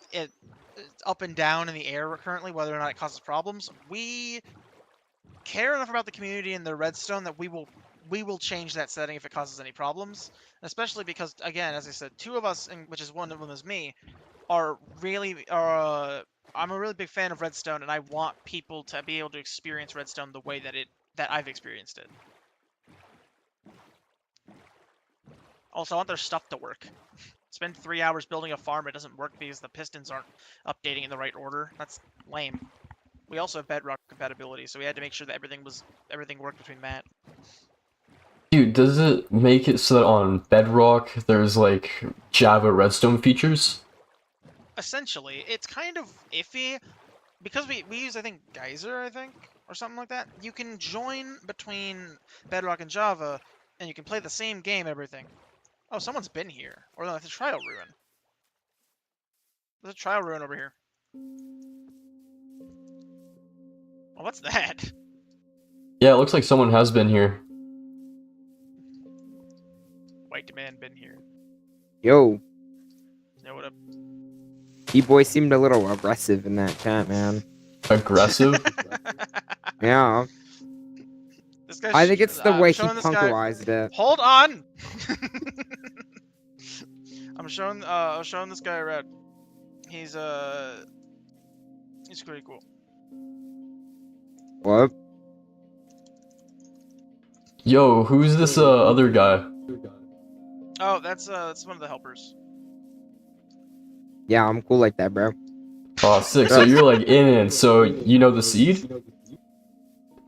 up and down in the air currently, whether or not it causes problems. We care enough about the community and the redstone that we will change that setting if it causes any problems. Especially because, again, as I said, two of us, which is one of them is me, are really I'm a really big fan of redstone, and I want people to be able to experience redstone the way that I've experienced it. Also, I want their stuff to work. Spend 3 hours building a farm, it doesn't work because the pistons aren't updating in the right order. That's lame. We also have bedrock compatibility, so we had to make sure that everything worked between Matt. Dude, does it make it so that on Bedrock there's like Java redstone features? Essentially, it's kind of iffy because we use, I think, Geyser, or something like that. You can join between Bedrock and Java, and you can play the same game, everything. Oh, someone's been here. Or no, that's a trial ruin. There's a trial ruin over here. Oh, what's that? Yeah, it looks like someone has been here. White man been here. Yo, Know what up? D-boy seemed a little aggressive in that chat, man. Aggressive? Yeah, This guy. I think it's the I'm way he showing this guy. punctualized it. Hold on. I'm showing this guy around. He's pretty cool. What? Yo, who's this other guy? Oh, that's one of the helpers. Yeah, I'm cool like that, bro. Oh, sick. So you're like in it. So you know the seed?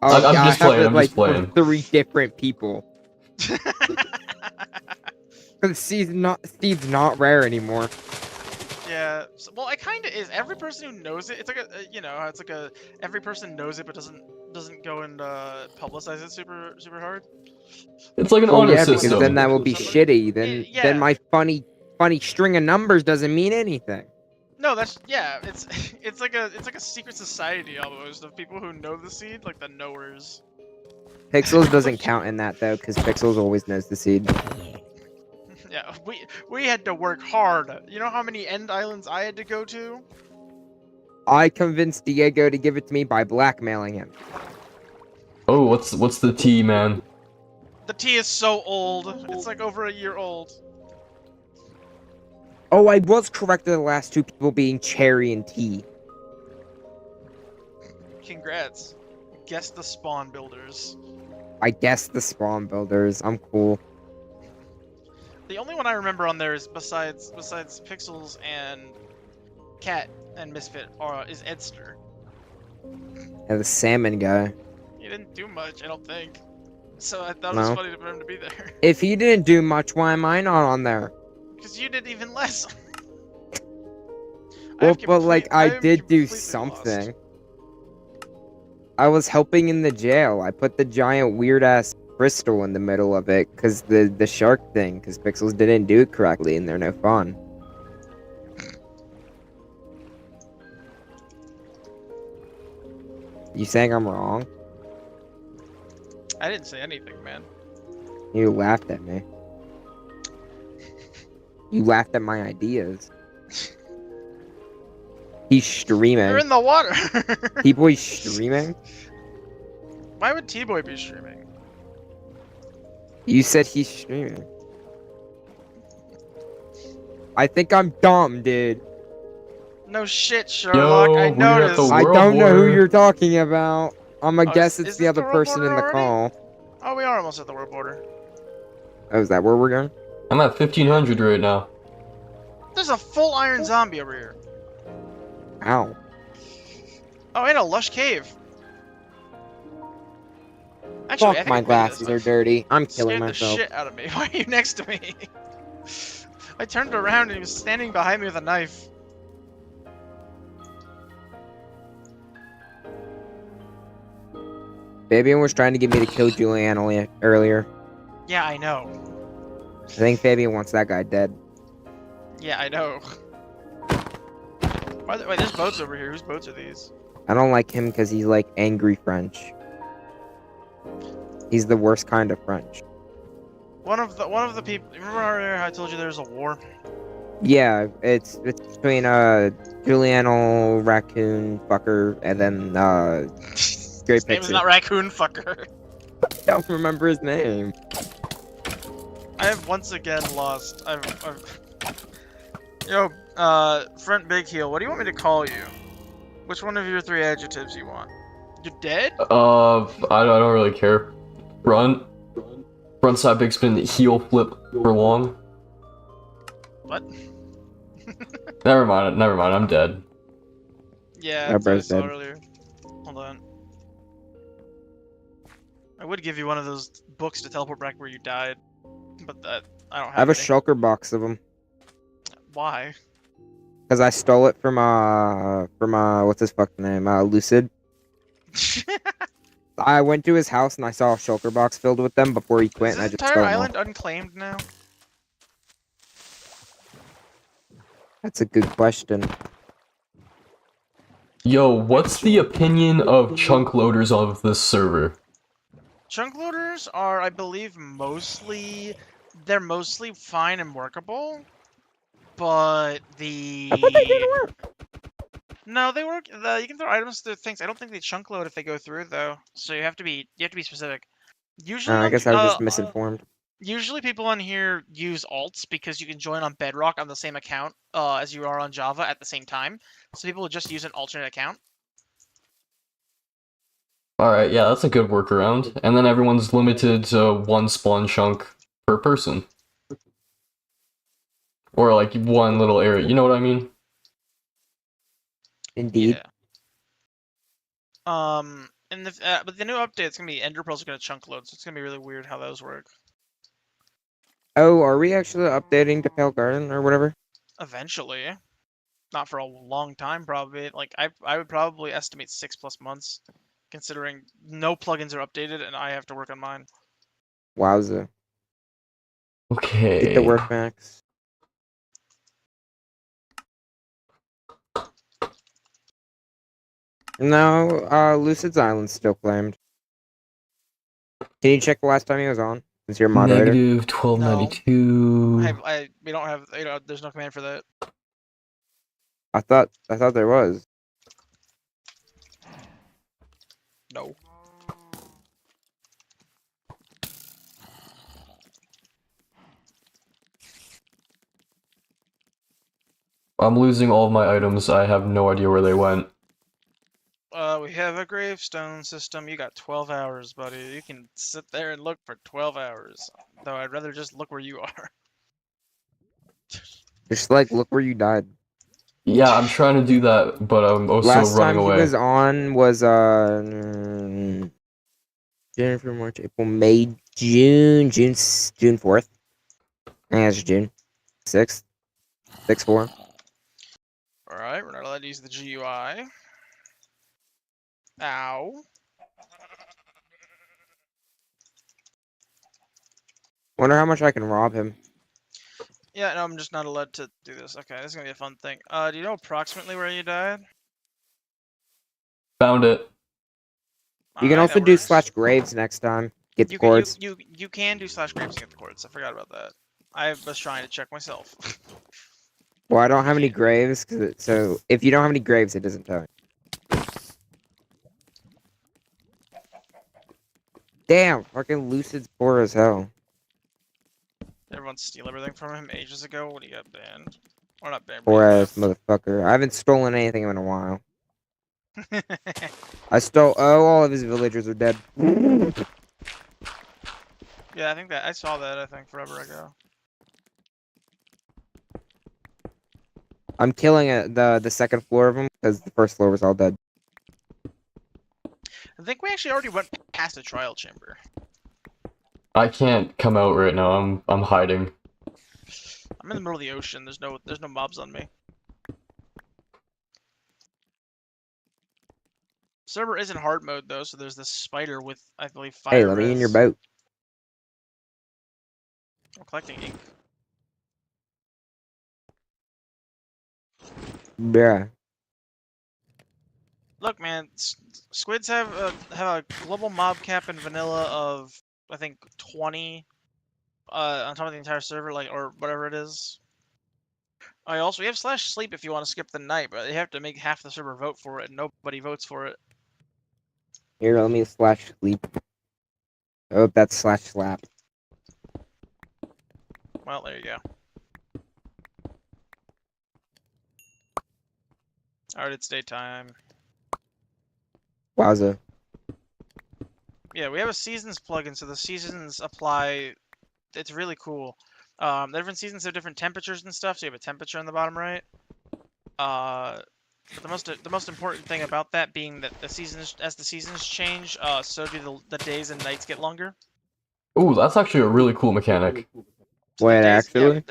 Oh, I'm yeah, I just have playing. it I'm like just for playing. 3 different people. Cause seed's not rare anymore. Yeah. So, well, it kind of is. Every person who knows it, it's like it's like every person knows it, but doesn't go and publicize it super hard. It's like an Well, honor yeah, because then system. that will be shitty. Then Yeah. my funny string of numbers doesn't mean anything. No, it's it's like a secret society almost of people who know the seed, like the knowers. Pixels doesn't count in that though, because Pixels always knows the seed. Yeah, we had to work hard. You know how many end islands I had to go to? I convinced Diego to give it to me by blackmailing him. Oh, what's the T, man? The tea is so old. It's like over a year old. Oh, I was correct in the last 2 people being Cherry and T. Congrats. Guess the spawn builders. I guess the spawn builders. I'm cool. The only one I remember on there is besides Pixels and Cat and Misfit is Edster. Yeah, the salmon guy. He didn't do much, I don't think. So I thought it No. was funny for him to be there. If he didn't do much, why am I not on there? Because you did even less. Well, but like I am did do completely something. lost. I was helping in the jail. I put the giant weird ass crystal in the middle of it because the shark thing, because Pixels didn't do it correctly and they're no fun. You saying I'm wrong? I didn't say anything, man. You laughed at me. You laughed at my ideas. He's You're streaming. in the water. T-Boy's streaming? Why would T-Boy be streaming? You said he's streaming. I think I'm dumb, dude. No shit, Sherlock. I Yo, we're at the noticed. I world don't know who border. you're talking about. I'ma Oh, guess it's is the this other the world person border in the already? call. Oh, we are almost at the world border. Oh, is that where we're going? I'm at 1500 right now. There's a full iron zombie over here. Ow. Oh, and a lush cave. Actually, I Fuck, think my I played glasses this. are dirty. I'm killing Scared the myself. shit out of me. Why are you next to me? I turned around and he was standing behind me with a knife. Fabian was trying to get me to kill Julianne earlier. Yeah, I know. I think Fabian wants that guy dead. Yeah, I know. Wait, there's boats over here. Whose boats are these? I don't like him because he's like angry French. He's the worst kind of French. One of the people. Remember earlier how I told you there's a war? Yeah, it's between Juliano raccoon fucker and then Great His name is Pixie. not Raccoon Fucker. I don't remember his name. I have once again lost. Yo, Front Big Heel, what do you want me to call you? Which one of your 3 adjectives you want? You're dead? I don't really care. Front side big spin, heel flip for long. What? Never mind, I'm dead. Yeah, That that's what I bro's saw dead. earlier. Hold on. I would give you one of those books to teleport back where you died, but that I don't I have a any. shulker box of them. Why? Because I stole it from what's his fucking name? Lucid. I went to his house and I saw a shulker box filled with them before he quit, Is and I this just entire stole them all. island unclaimed now? That's a good question. Yo, what's the opinion of chunk loaders of this server? Chunk loaders are, I believe, they're mostly fine and workable, but I thought they didn't work. No, they work. You can throw items through things. I don't think they chunk load if they go through though. So you have to be specific. Usually, I guess I was just misinformed. usually people on here use alts because you can join on Bedrock on the same account as you are on Java at the same time. So people will just use an alternate account. Alright, yeah, that's a good workaround. And then everyone's limited to 1 spawn chunk per person. Or like 1 little area, you know what I mean? Indeed. Yeah. But the new update's gonna be Ender Pearls are gonna chunk load, so it's gonna be really weird how those work. Oh, are we actually updating to Pale Garden or whatever? Eventually, not for a long time, probably. Like I would probably estimate 6+ months, considering no plugins are updated and I have to work on mine. Wowza. Okay. Get the work, Max. No, Lucid's Island's still claimed. Can you check the last time he was on? Since you're a moderator. Negative 1292. We don't have, there's no command for that. I thought there was. No. I'm losing all of my items. I have no idea where they went. We have a gravestone system. You got 12 hours, buddy. You can sit there and look for 12 hours. Though I'd rather just look where you are. Just like look where you died. Yeah, I'm trying to do that, but I'm also Last running time away. he was on was January, March, April, May, June 4th. I think it's June 6th. 6/4. Alright, we're not allowed to use the GUI. Ow. Wonder how much I can rob him. Yeah, no, I'm just not allowed to do this. Okay, this is gonna be a fun thing. Do you know approximately where you died? Found it. You can Alright, also that do works. /graves next time. Get the You cords. can do /graves and get the cords. I forgot about that. I was trying to check myself. Well, I don't have any can't- graves, so if you don't have any graves, it doesn't tell you. Damn, fucking Lucid's poor as hell. Everyone steal everything from him ages ago. What do you got banned? Or not banned, but Poor you ass left. motherfucker. I haven't stolen anything in a while. I stole. Oh, all of his villagers are dead. Yeah, I think that I saw that. I think forever ago. I'm killing the second floor of them because the first floor was all dead. I think we actually already went past the trial chamber. I can't come out right now. I'm hiding. I'm in the middle of the ocean. There's no mobs on me. Server is in hard mode though, so there's this spider with I believe Hey, fire let me in your res. boat. I'm collecting ink. Yeah. Look, man, squids have a global mob cap in vanilla of I think 20 on top of the entire server, like or whatever it is. I also we have slash sleep if you want to skip the night, but you have to make half the server vote for it, and nobody votes for it. Here, let me slash sleep. Oh, that's slash slap. Well, there you go. Alright, it's daytime. Wowza. Yeah, we have a seasons plugin, so the seasons apply. It's really cool. The different seasons have different temperatures and stuff, so you have a temperature on the bottom right. But the most important thing about that being that the seasons, as the seasons change, so do the days and nights get longer. Ooh, that's actually a really cool mechanic. So the Wait, days, actually?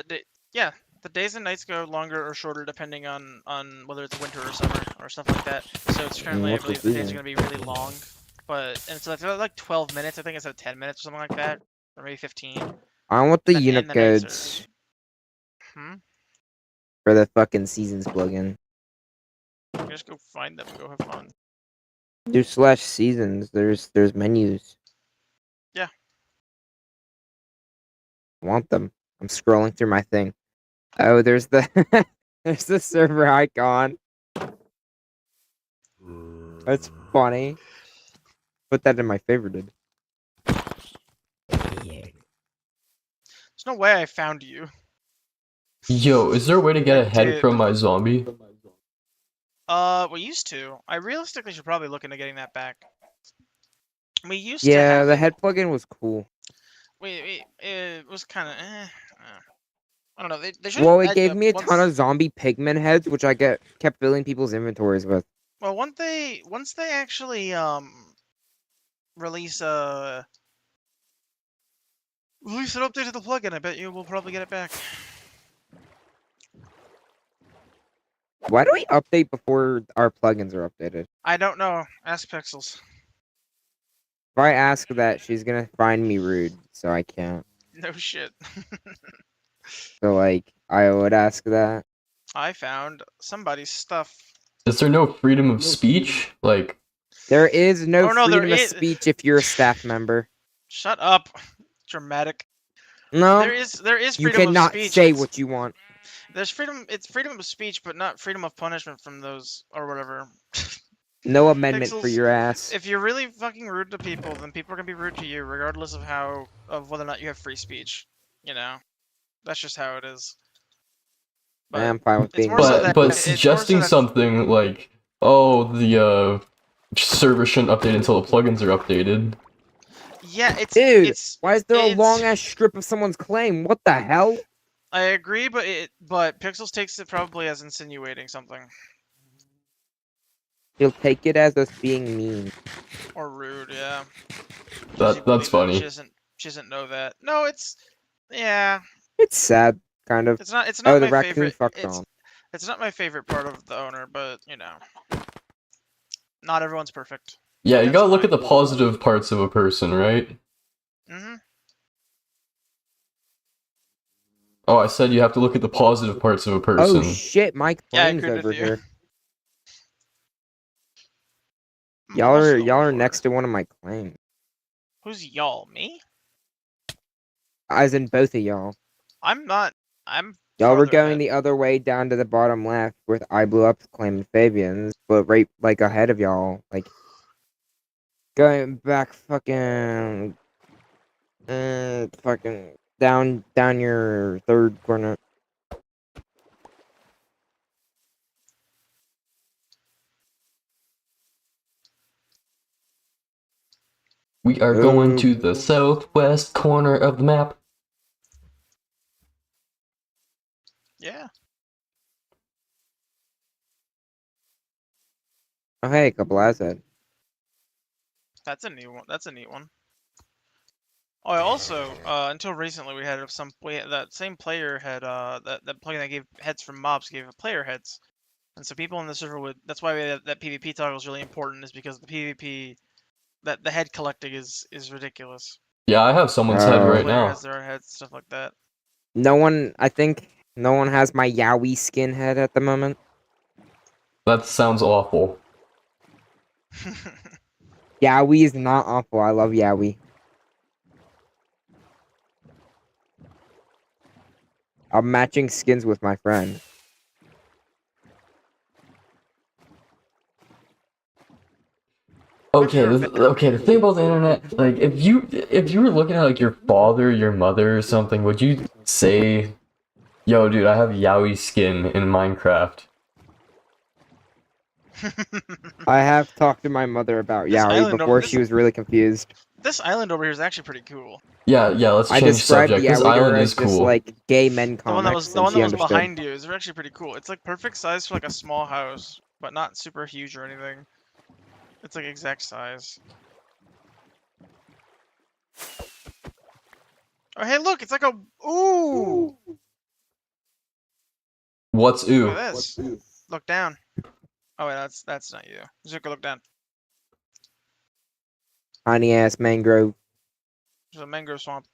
yeah, the days and nights go longer or shorter depending on whether it's winter or summer or stuff like that. So it's currently, I What's the believe, the days are season? gonna be really long, and so if they're like 12 minutes, I think instead of 10 minutes or something like that, or maybe 15. I want the And unit the nights are. codes Hmm. for the fucking seasons plugin. Just go find them. Go have fun. Do slash seasons. There's menus. Yeah. I want them. I'm scrolling through my thing. Oh, there's the there's the server icon. That's funny. Put that in my favorited. There's no way I found you. Yo, is there a way to get I a head did. from my zombie? We used to. I realistically should probably look into getting that back. We used to Yeah, have the it. head plugin was cool. It was kind of I don't know. They should Well, it add gave me a ton once. of zombie pigman heads, which I kept filling people's inventories with. Well, once they actually release release an update to the plugin, I bet you we'll probably get it back. Why do we update before our plugins are updated? I don't know. Ask Pixels. If I ask that, she's gonna find me rude, so I can't. No shit. So, like, I would ask that. I found somebody's stuff. Is there no freedom of speech? Like, There is no Oh no, there freedom of is. speech if you're a staff member. Shut up. Dramatic. No, There is you freedom of cannot speech. say what you want. There's freedom. It's freedom of speech, but not freedom of punishment from those or whatever. No amendment for Pixels. your ass. If you're really fucking rude to people, then people are gonna be rude to you, regardless of whether or not you have free speech. You know, that's just how it is. But I'm fine with it's being more so rude. that but it's more so suggesting that something like, oh, the server shouldn't update until the plugins are updated. yeah, Dude, it's why is there a it's. long ass strip of someone's claim? What the hell? I agree, but Pixels takes it probably as insinuating something He'll take it as us being mean. or rude. Yeah, because you That's believe that funny. she doesn't know that. No, it's yeah. It's sad, kind of. It's Oh, not the my raccoon favorite. fucked on. It's not my favorite part of the owner, but you know, not everyone's perfect. Yeah, you That's gotta look at fine. the positive parts of a person, right? Mm-hmm. Oh, I said you have to look at the positive parts of a Oh person. shit, my Yeah, I claim's agree over with you. here. I'm almost level Y'all are 4. next to one of my claims. Who's y'all? Me? As in both of y'all. I'm not. I'm Y'all were farther going ahead. the other way down to the bottom left with I blew up claiming Fabians, but right like ahead of y'all, like going back fucking down your third corner. We are going to the southwest corner of the map. Yeah. Oh hey, a couple asset. That's a neat one. That's a neat one. Oh, I also until recently we had that same player had that plugin that gave heads from mobs gave a player heads, and so people in the server would. That's why that PvP toggle is really important, is because the PvP that the head collecting is ridiculous. Yeah, I have someone's head Oh. right Player now. has their own heads, stuff like that. I think no one has my Yowie skin head at the moment. That sounds awful. Yowie is not awful. I love Yowie. I'm matching skins with my friend. Okay, You're a okay. The thing about the internet, like, if you were looking at like your father, your mother, or something, would you say, "Yo, dude, I have Yowie skin in Minecraft"? I have talked to my mother about This Yowie island over before she was really confused. this island over here is actually pretty cool. Yeah, yeah. Let's I change described subject. This Yowie to her island is as just cool. like gay men The one comics, the and one that she was understood. behind you is actually pretty cool. It's like perfect size for like a small house, but not super huge or anything. It's like exact size. Oh hey, look, it's like a ooh. What's Look ooh? at this. Look down. Oh wait, that's not you. Zuka, look down. Tiny ass mangrove. There's a mangrove swamp.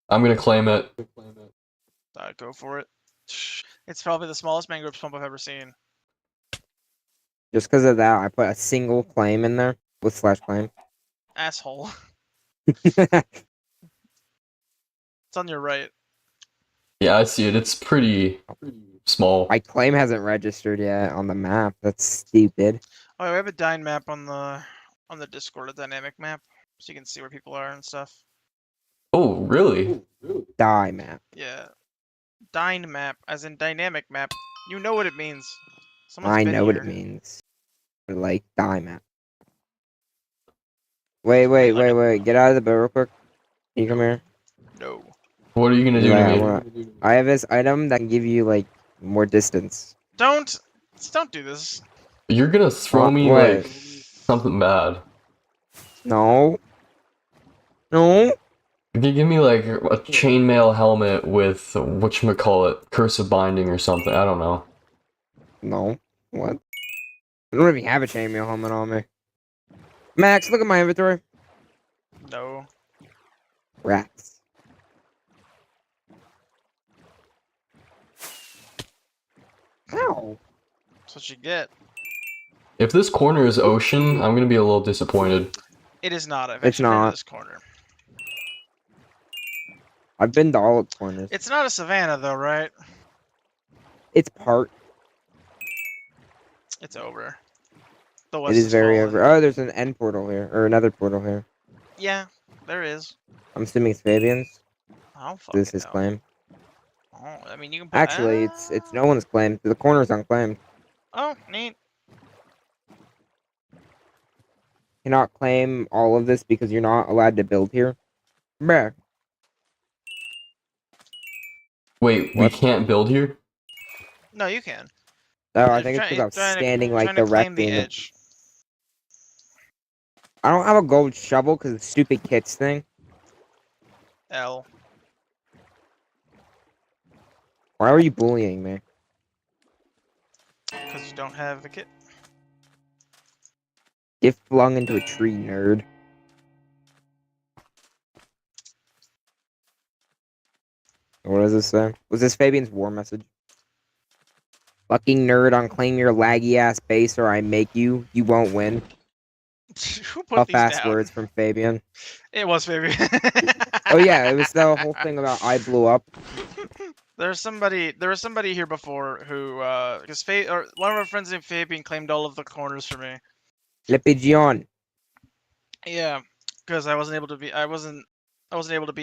I'm gonna claim it. Go for it. It's probably the smallest mangrove swamp I've ever seen. Just because of that, I put a single claim in there with slash claim. Asshole. It's on your right. Yeah, I see it. It's pretty small. My claim hasn't registered yet on the map. That's stupid. Oh, we have a dyne map on the Discord, a dynamic map, so you can see where people are and stuff. Oh, really? Die map. Yeah, dyne map, as in dynamic map. You know what it means. Someone's I been know what it here. means. But like die map. Wait. Get out of the boat real quick. Can you come here? No. What are you gonna do to me? I have this item that can give you like more distance. Don't do this. You're gonna throw me What? like something bad. No. No. You can give me like a chainmail helmet with whatchamacallit, cursive binding or something. I don't know. No. What? I don't even have a chainmail helmet on me. Max, look at my inventory. No. Rats. Ow. That's what you get. If this corner is ocean, I'm gonna be a little disappointed. It is not. I've It's actually been to not. this corner. I've been to all its corners. It's not a savannah though, right? It's part. It's over. The It west is is very fallen. over. Oh, there's an end portal here, or another portal here. Yeah, there is. I'm assuming it's Fabian's. I don't fucking This is his know. claim. Oh, I mean, you can put. Actually, it's no one's claim. The corner's unclaimed. Oh, neat. Cannot claim all of this because you're not allowed to build here. Bruh. Wait, we What? can't build here? No, you can. Oh, I If think you're it's because I was standing trying like to claim directly the in the. edge. I don't have a gold shovel because of the stupid kits thing. L. Why are you bullying me? Because you don't have the kit. Get flung into a tree, nerd. What does this say? Was this Fabian's war message? Fucking nerd on claim your laggy ass base or I make you. You won't win. Who put Tough these ass down? words from Fabian. It was, baby. Oh yeah, it was the whole thing about I blew up. There was somebody here before who, because one of our friends named Fabian claimed all of the corners for me. Le Pigeon. Yeah, because I wasn't able to be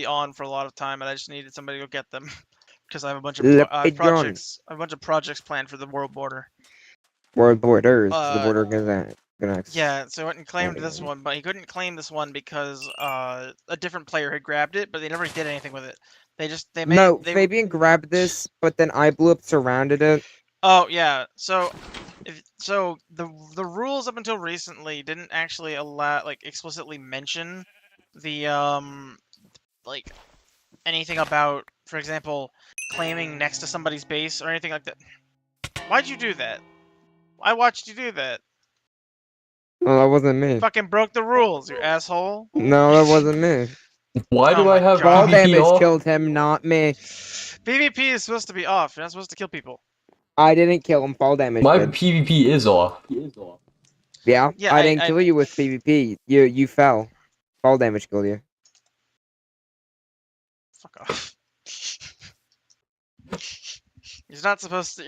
on for a lot of time, and I just needed somebody to go get them. Because I have a bunch of Le Pigeon. projects planned for the world border. World borders. The Uh, border gonna yeah, so I went and claimed this expand. one, but he couldn't claim this one because a different player had grabbed it, but they never did anything with it. No, Fabian grabbed this, but then I blew up, surrounded it. Oh yeah, so the rules up until recently didn't actually explicitly mention the like anything about, for example, claiming next to somebody's base or anything like that. Why'd you do that? I watched you do that. No, that wasn't me. Fucking broke the rules, you asshole. No, that wasn't me. Why Oh do I my have Fall god. PvP damage off? killed him, not me. PvP is supposed to be off. You're not supposed to kill people. I didn't kill him. Fall damage My did. PvP is off. Yeah, Yeah, I didn't kill you with PvP. You fell. Fall damage killed you. fuck off. You're not supposed to.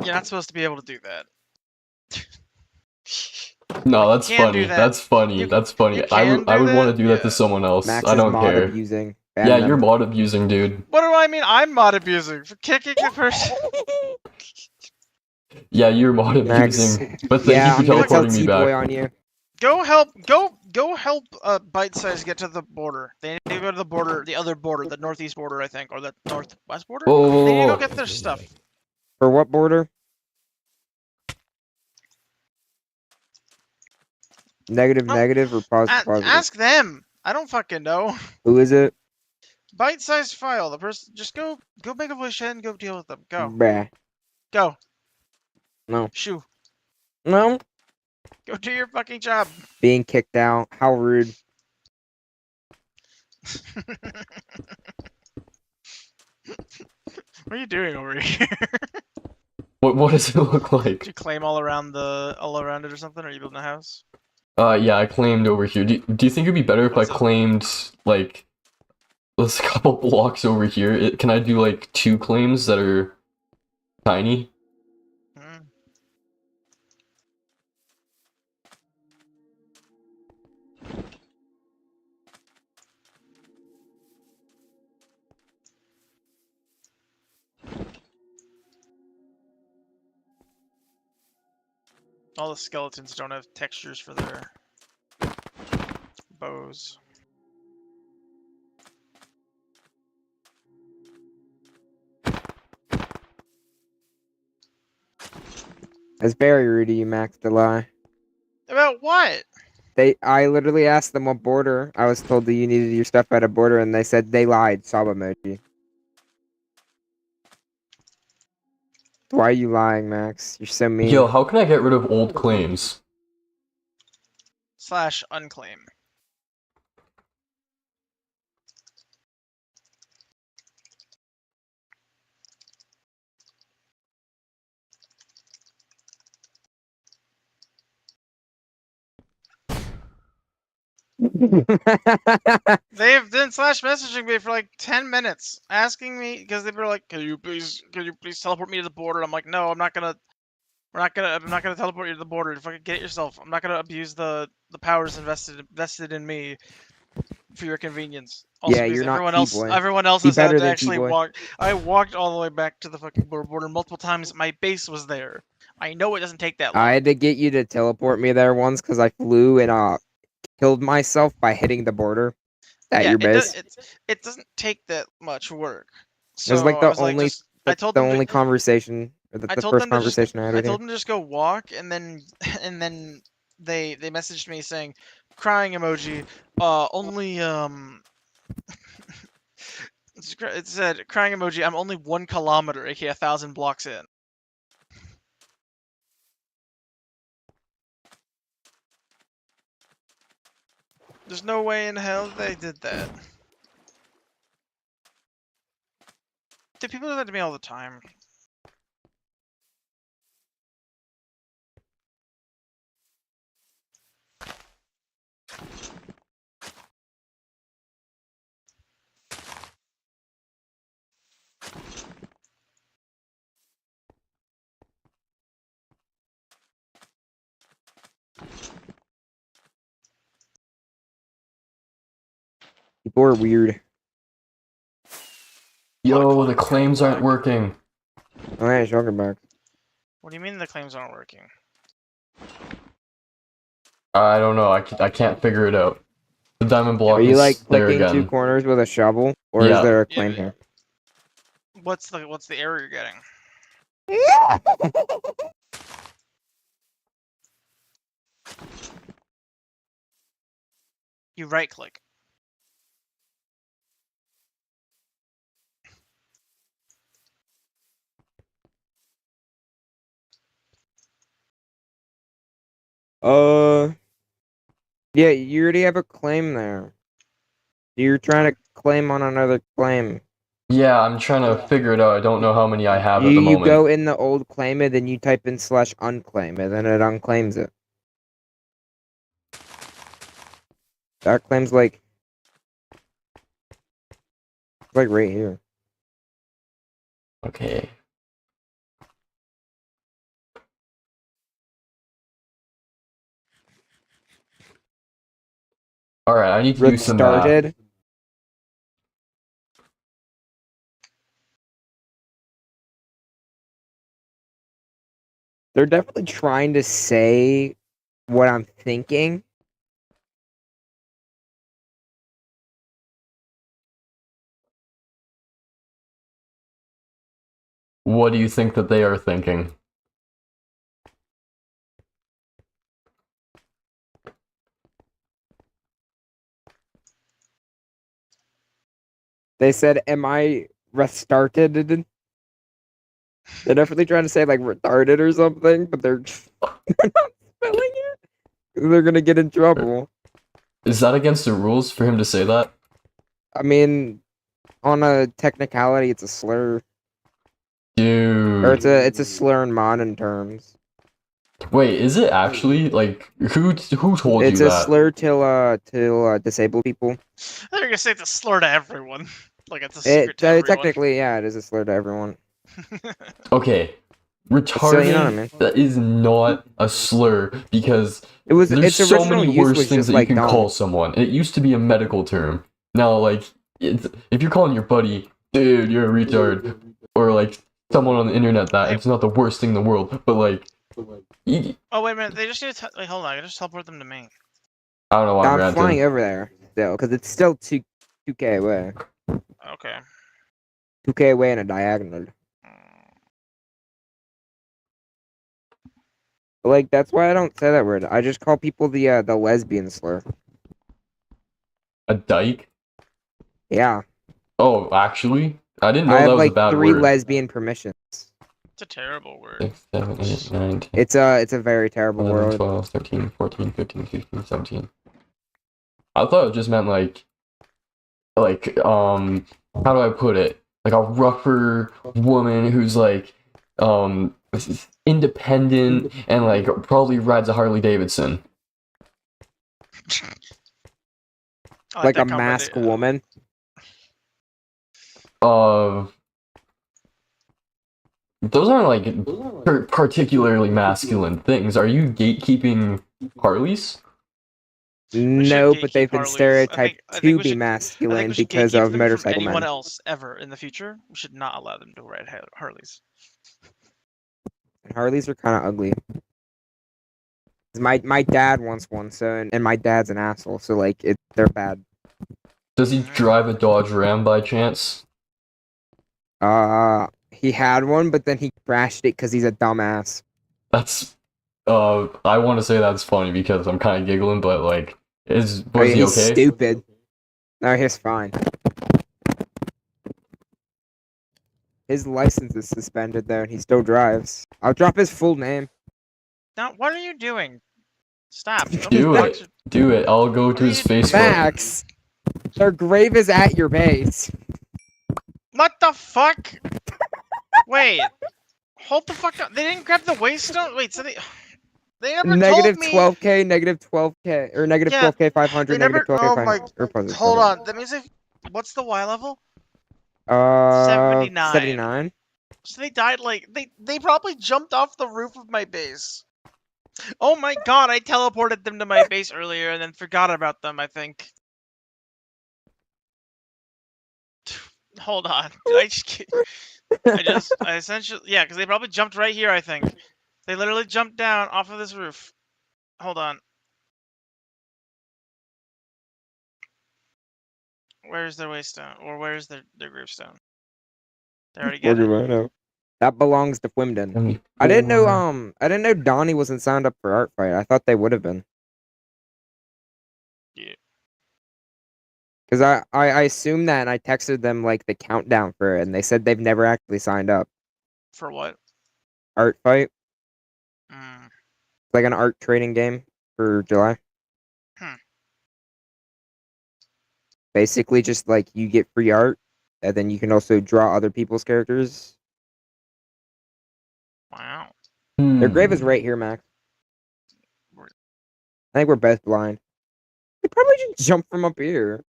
You're not supposed to be able to do that. No, Like, you that's can do funny. that. That's funny. You That's you funny. can I do would want that. to do that to Yeah. someone else. Max I is don't mod care. abusing. Yeah, Ban you're him. mod abusing, dude. What do I mean? I'm mod abusing for kicking the person. Yeah, you're mod Max. abusing. But thank you Yeah, for I'm gonna tell teleporting me T-Boy back. on you. Go help Bite Size get to the border. They need to go to the border, the other border, the northeast border, I think, or the northwest border. Whoa, whoa, They need to whoa, go whoa. get their stuff. For what border? Negative, No, negative, or positive, positive? ask them. I don't fucking know. Who is it? Bite-sized file. The person, just go make a voice chat and go deal with them. Bruh. Go. No. Shoo. No. Go do your fucking job. Being kicked out. How rude. What are you doing over here? What does it look Did like? you claim all around it or something? Or are you building a house? Yeah, I claimed over here. Do you think it'd be better if I What's up? claimed, like, this couple blocks over here? Can I do, like, 2 claims that are tiny? Hmm. All the skeletons don't have textures for their bows. It's very rude of you, Max, to lie. About what? I literally asked them what border. I was told that you needed your stuff at a border, and they said they lied. Sob emoji. Why are you lying, Max? You're so mean. Yo, how can I get rid of old claims? / unclaim. They've been / messaging me for like 10 minutes, asking me because they were like, "Can you please teleport me to the border?" I'm like, "No, I'm not gonna. I'm not gonna teleport you to the border. Fucking get it yourself. I'm not gonna abuse the powers invested in me for your convenience." Also, Yeah, because you're not T-Boy. everyone else Be has had better to than actually T-Boy. walk. I walked all the way back to the fucking border multiple times. My base was there. I know it doesn't take that long. I had to get you to teleport me there once because I flew and killed myself by hitting the border at Yeah, your base. it doesn't take that much work. It was So like I was like, just I told the them to only conversation, or I the told first them to just conversation I had I with you. told them to just go walk, and then and then they messaged me saying, crying emoji, only it said crying emoji. I'm only 1 kilometer, aka 1,000 blocks in. There's no way in hell they did that. Dude, people do that to me all the time. People are weird. Yo, the claims aren't working. Oh yeah, Sugarback. What do you mean the claims aren't working? I don't know. I can't figure it out. The diamond Are block you like is there clicking two again. corners with a shovel, or is Yeah. there a Yeah, claim but- here? What's the error you're getting? You right click. Yeah, you already have a claim there. You're trying to claim on another claim. Yeah, I'm trying to figure it out. I don't know how many I have You at the you moment. go in the old claim and then you type in /unclaim and then it unclaims it. That claim's like right here. Okay. Alright, I need to do some math. Started. They're definitely trying to say what I'm thinking. What do you think that they are thinking? They said, "Am I restarted?" They're definitely trying to say like retarded or something, but they're not spelling it. They're gonna get in trouble. Is that against the rules for him to say that? I mean, on a technicality, it's a slur, or Dude. it's a slur in modern terms. Wait, is it actually? Like, who told It's you a that? slur to disabled people. They're gonna say it's a slur to everyone. Like it's a secret It to everyone. technically, yeah, it is a slur to everyone. Okay. So, Retarded, you know what I mean? that is not a slur because There's there's so original many use worse was things just that you like can dumb. call someone. It used to be a medical term. Now, like, if you're calling your buddy, dude, you're a retard, or like someone on the internet, that Hey. it's not the worst thing in the world. But like, Oh wait a minute, they just need to wait, hold on, I gotta just teleport them to me. I don't know why I'm I'm flying ranting. over there still because it's still 2K away, Okay. 2K away in a diagonal. But, like that's why I don't say that word. I just call people the lesbian slur. A dyke? Yeah, Oh, actually, I didn't I know have that was a like bad 3 word. lesbian permissions. It's a terrible word. 6, 7, 8, 9, 10, It's a very terrible 11, word. 12, 13, 14, 15, 16, 17. I thought it just meant like, how do I put it? Like a rougher woman who's like, independent and like probably rides a Harley Davidson. I Like a think I'm masked ready. woman. Those aren't like particularly masculine things. Are you gatekeeping Harleys? We No, should but they've gatekeep been Harleys. stereotyped I think to we be should. I think masculine we should because gatekeep of them from motorcycle anyone men. else ever in the future. We should not allow them to ride Harleys. Harleys are kind of ugly. My dad wants one, so and my dad's an asshole, so like they're bad. Does he drive a Dodge Ram by chance? He had one, but then he crashed it because he's a dumbass. That's I want to say that's funny because I'm kind of giggling, but like, was he He's okay? stupid. No, he's fine. His license is suspended though, and he still drives. I'll drop his full name. Now, what are you doing? Stop. Do it. Do it. I'll go What to are his you doing? Facebook. Max, their grave is at your base. What the fuck? Wait. Hold the fuck up. They didn't grab the waystone? Wait, so they never Negative told me. 12K, negative 12K, or negative Yeah, 12K they 500, negative never. 12K Oh my. 500. Or positive Hold 500. on. That means if. What's the Y level? 79. 79. So they died like they probably jumped off the roof of my base. Oh my god, I teleported them to my base earlier and then forgot about them, I think. Hold on. Did I just get... I essentially... Yeah, because they probably jumped right here, I think. They literally jumped down off of this roof. Hold on. Where's their waystone? Or where's their gravestone? They already get it? Borderline. That belongs to Fwimden. I 74. didn't know Donnie wasn't signed up for Art Fight. I thought they would have been. Yeah. Because I assumed that and I texted them like the countdown for it and they said they've never actually signed up. For what? Art Fight? Mm. Like an art trading game for July. Hmm. Basically just like you get free art and then you can also draw other people's characters. Wow. Their grave is Hmm. right here, Max. We're- I think we're both blind. They probably just jump from up here.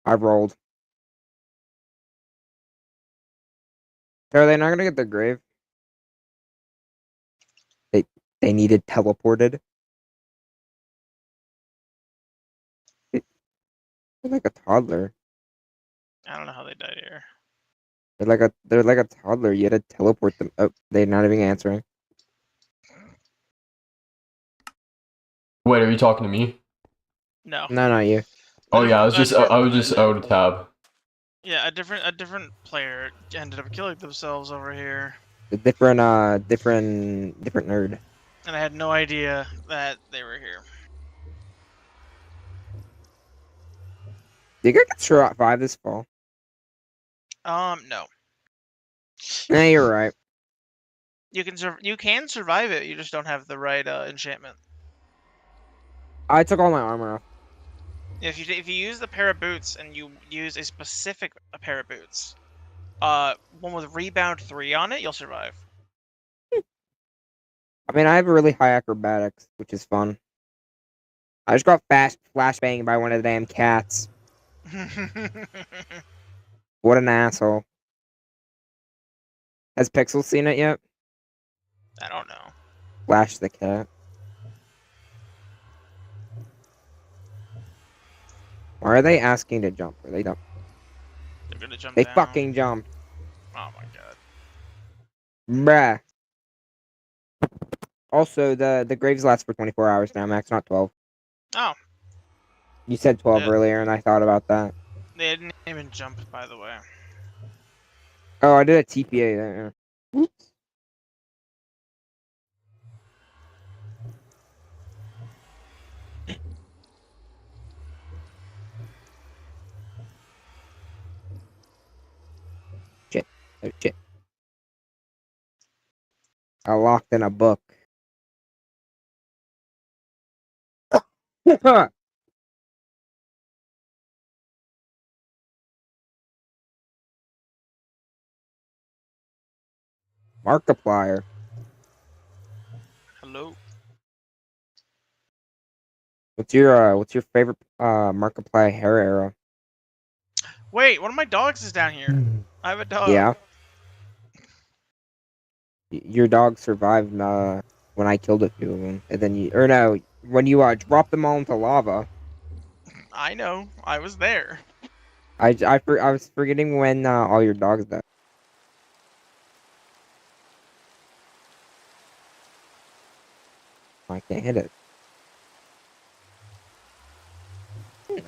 I've rolled. So are they not gonna get their grave? They they needed teleported. They're like a toddler. I don't know how they died here. They're like a toddler. You had to teleport them. Oh, they're not even answering. Wait, are you talking to me? No. No, not you. A Oh yeah, different, a different, I was just out of tab. yeah, a different player ended up killing themselves over here, A different nerd. and I had no idea that they were here. Do you get survive this fall? No. Yeah, you're right. You can survive it. You just don't have the right enchantment. I took all my armor off. If you use the pair of boots and you use a specific pair of boots, one with rebound 3 on it, you'll survive. I mean, I have really high acrobatics, which is fun. I just got fast flashbanged by one of the damn cats. I What an asshole. Has Pixel seen it yet? don't know. Flash the cat. Why are they asking to jump? Are they dumb? They're gonna jump They down. fucking jumped. Oh my god. Bruh. Also, the graves last for 24 hours now, Max, not 12. Oh, You said 12 they, earlier, and I thought about that. they didn't even jump, by the way. Oh, I did a TPA there. Oops. Shit. Oh, shit. I locked in a book. Markiplier. Hello. What's your favorite Markiplier hair era? Wait, one of my dogs is down here. I have a dog. Yeah. Your dog survived when I killed a few of them. And then when you dropped them all into lava. I know. I was there. I was forgetting when all your dogs died. I can't hit it.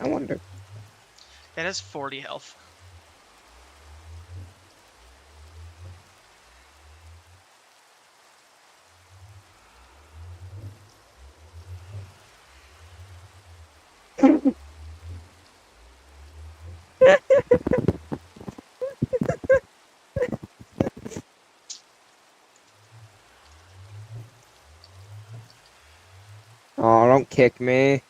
I wonder. It has 40 health. Oh, don't kick me.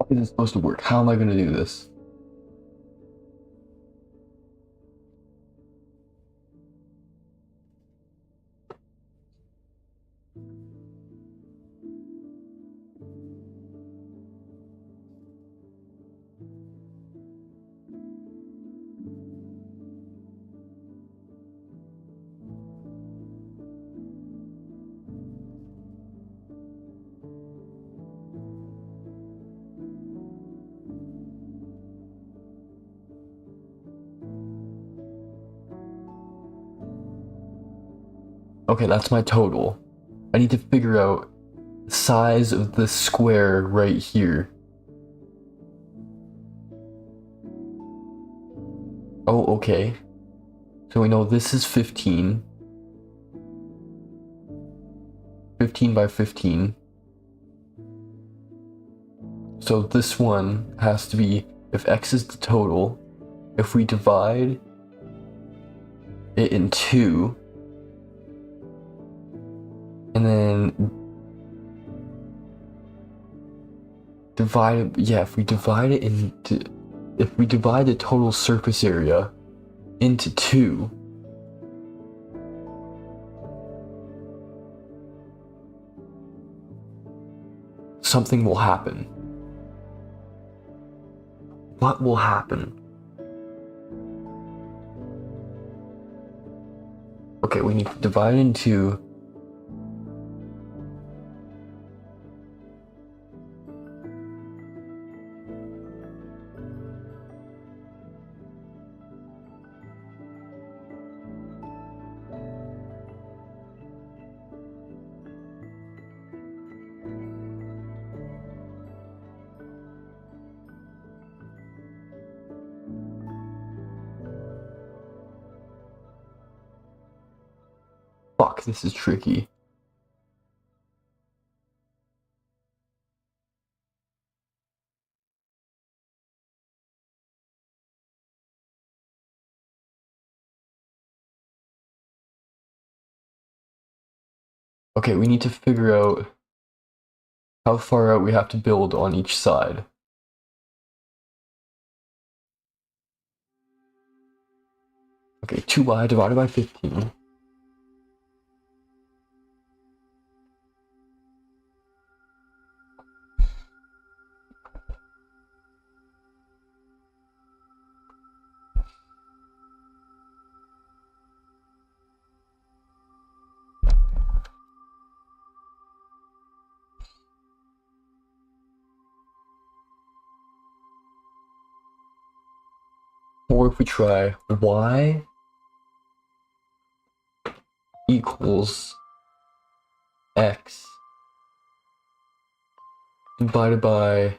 fuck is it supposed to work? How am I gonna do this? Okay, that's my total. I need to figure out the size of the square right here. Oh, okay. So we know this is 15. 15 by 15. So this one has to be, if x is the total, if we divide it in 2, and then divide it, yeah, if we divide the total surface area into 2, something will happen. What will happen? Okay, we need to divide it into fuck, this is tricky. Okay, we need to figure out how far out we have to build on each side. Okay, 2y divided by 15. Or if we try y equals x divided by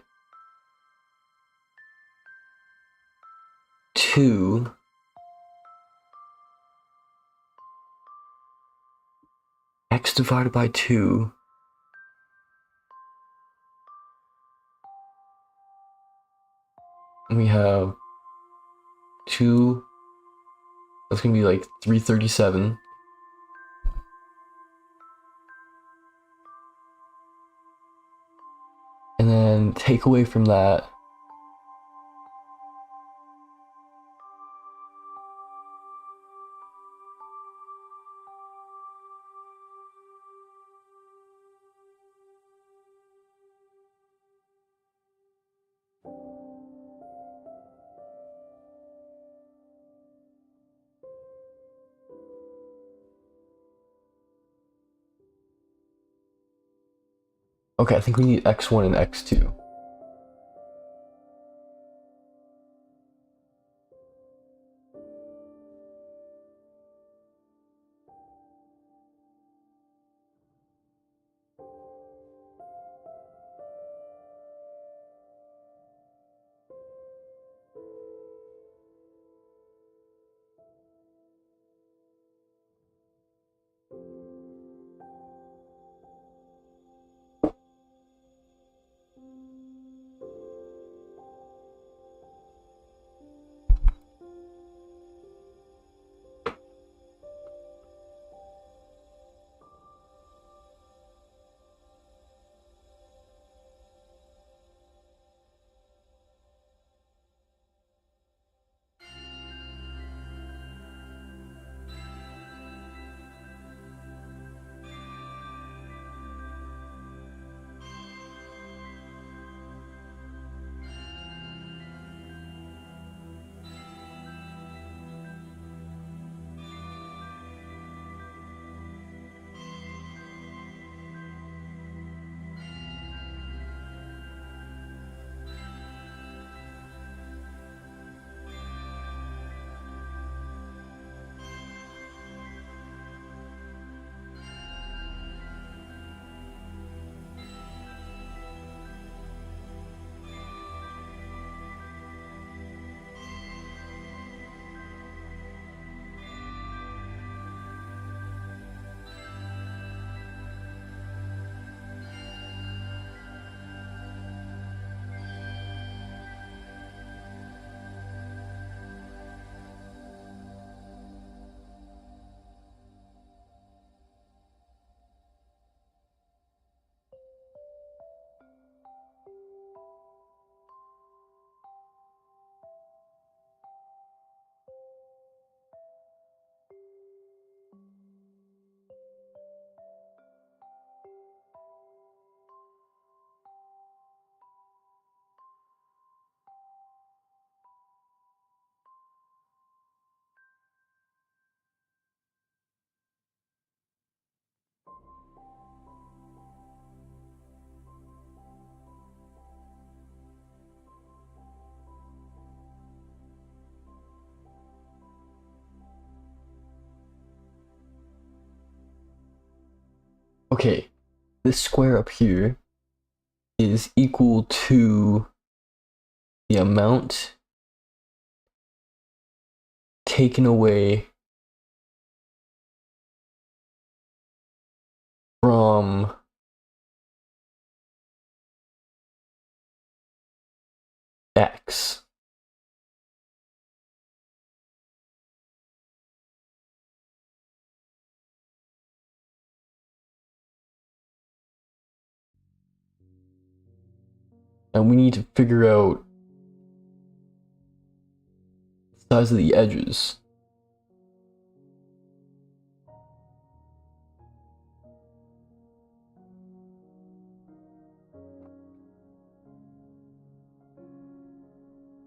2 x divided by 2 and we have 2, that's gonna be like 337. And then take away from that okay, I think we need x1 and x2. okay, this square up here is equal to the amount taken away from x. And we need to figure out the size of the edges.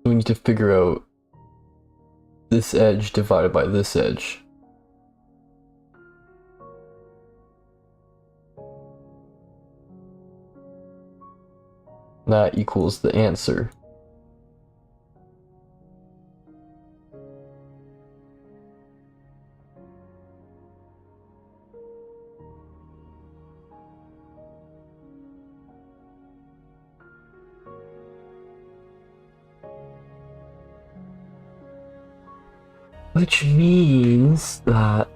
So we need to figure out this edge divided by this edge. That equals the answer. Which means that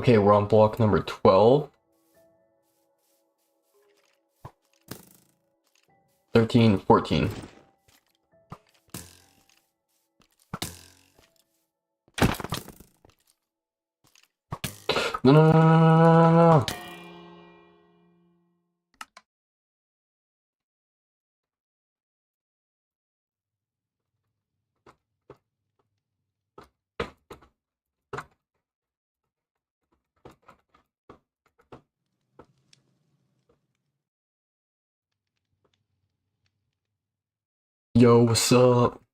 Okay, we're on block number 12. 13, 14. No, no, no, no, no, no, no, no. Yo, what's up?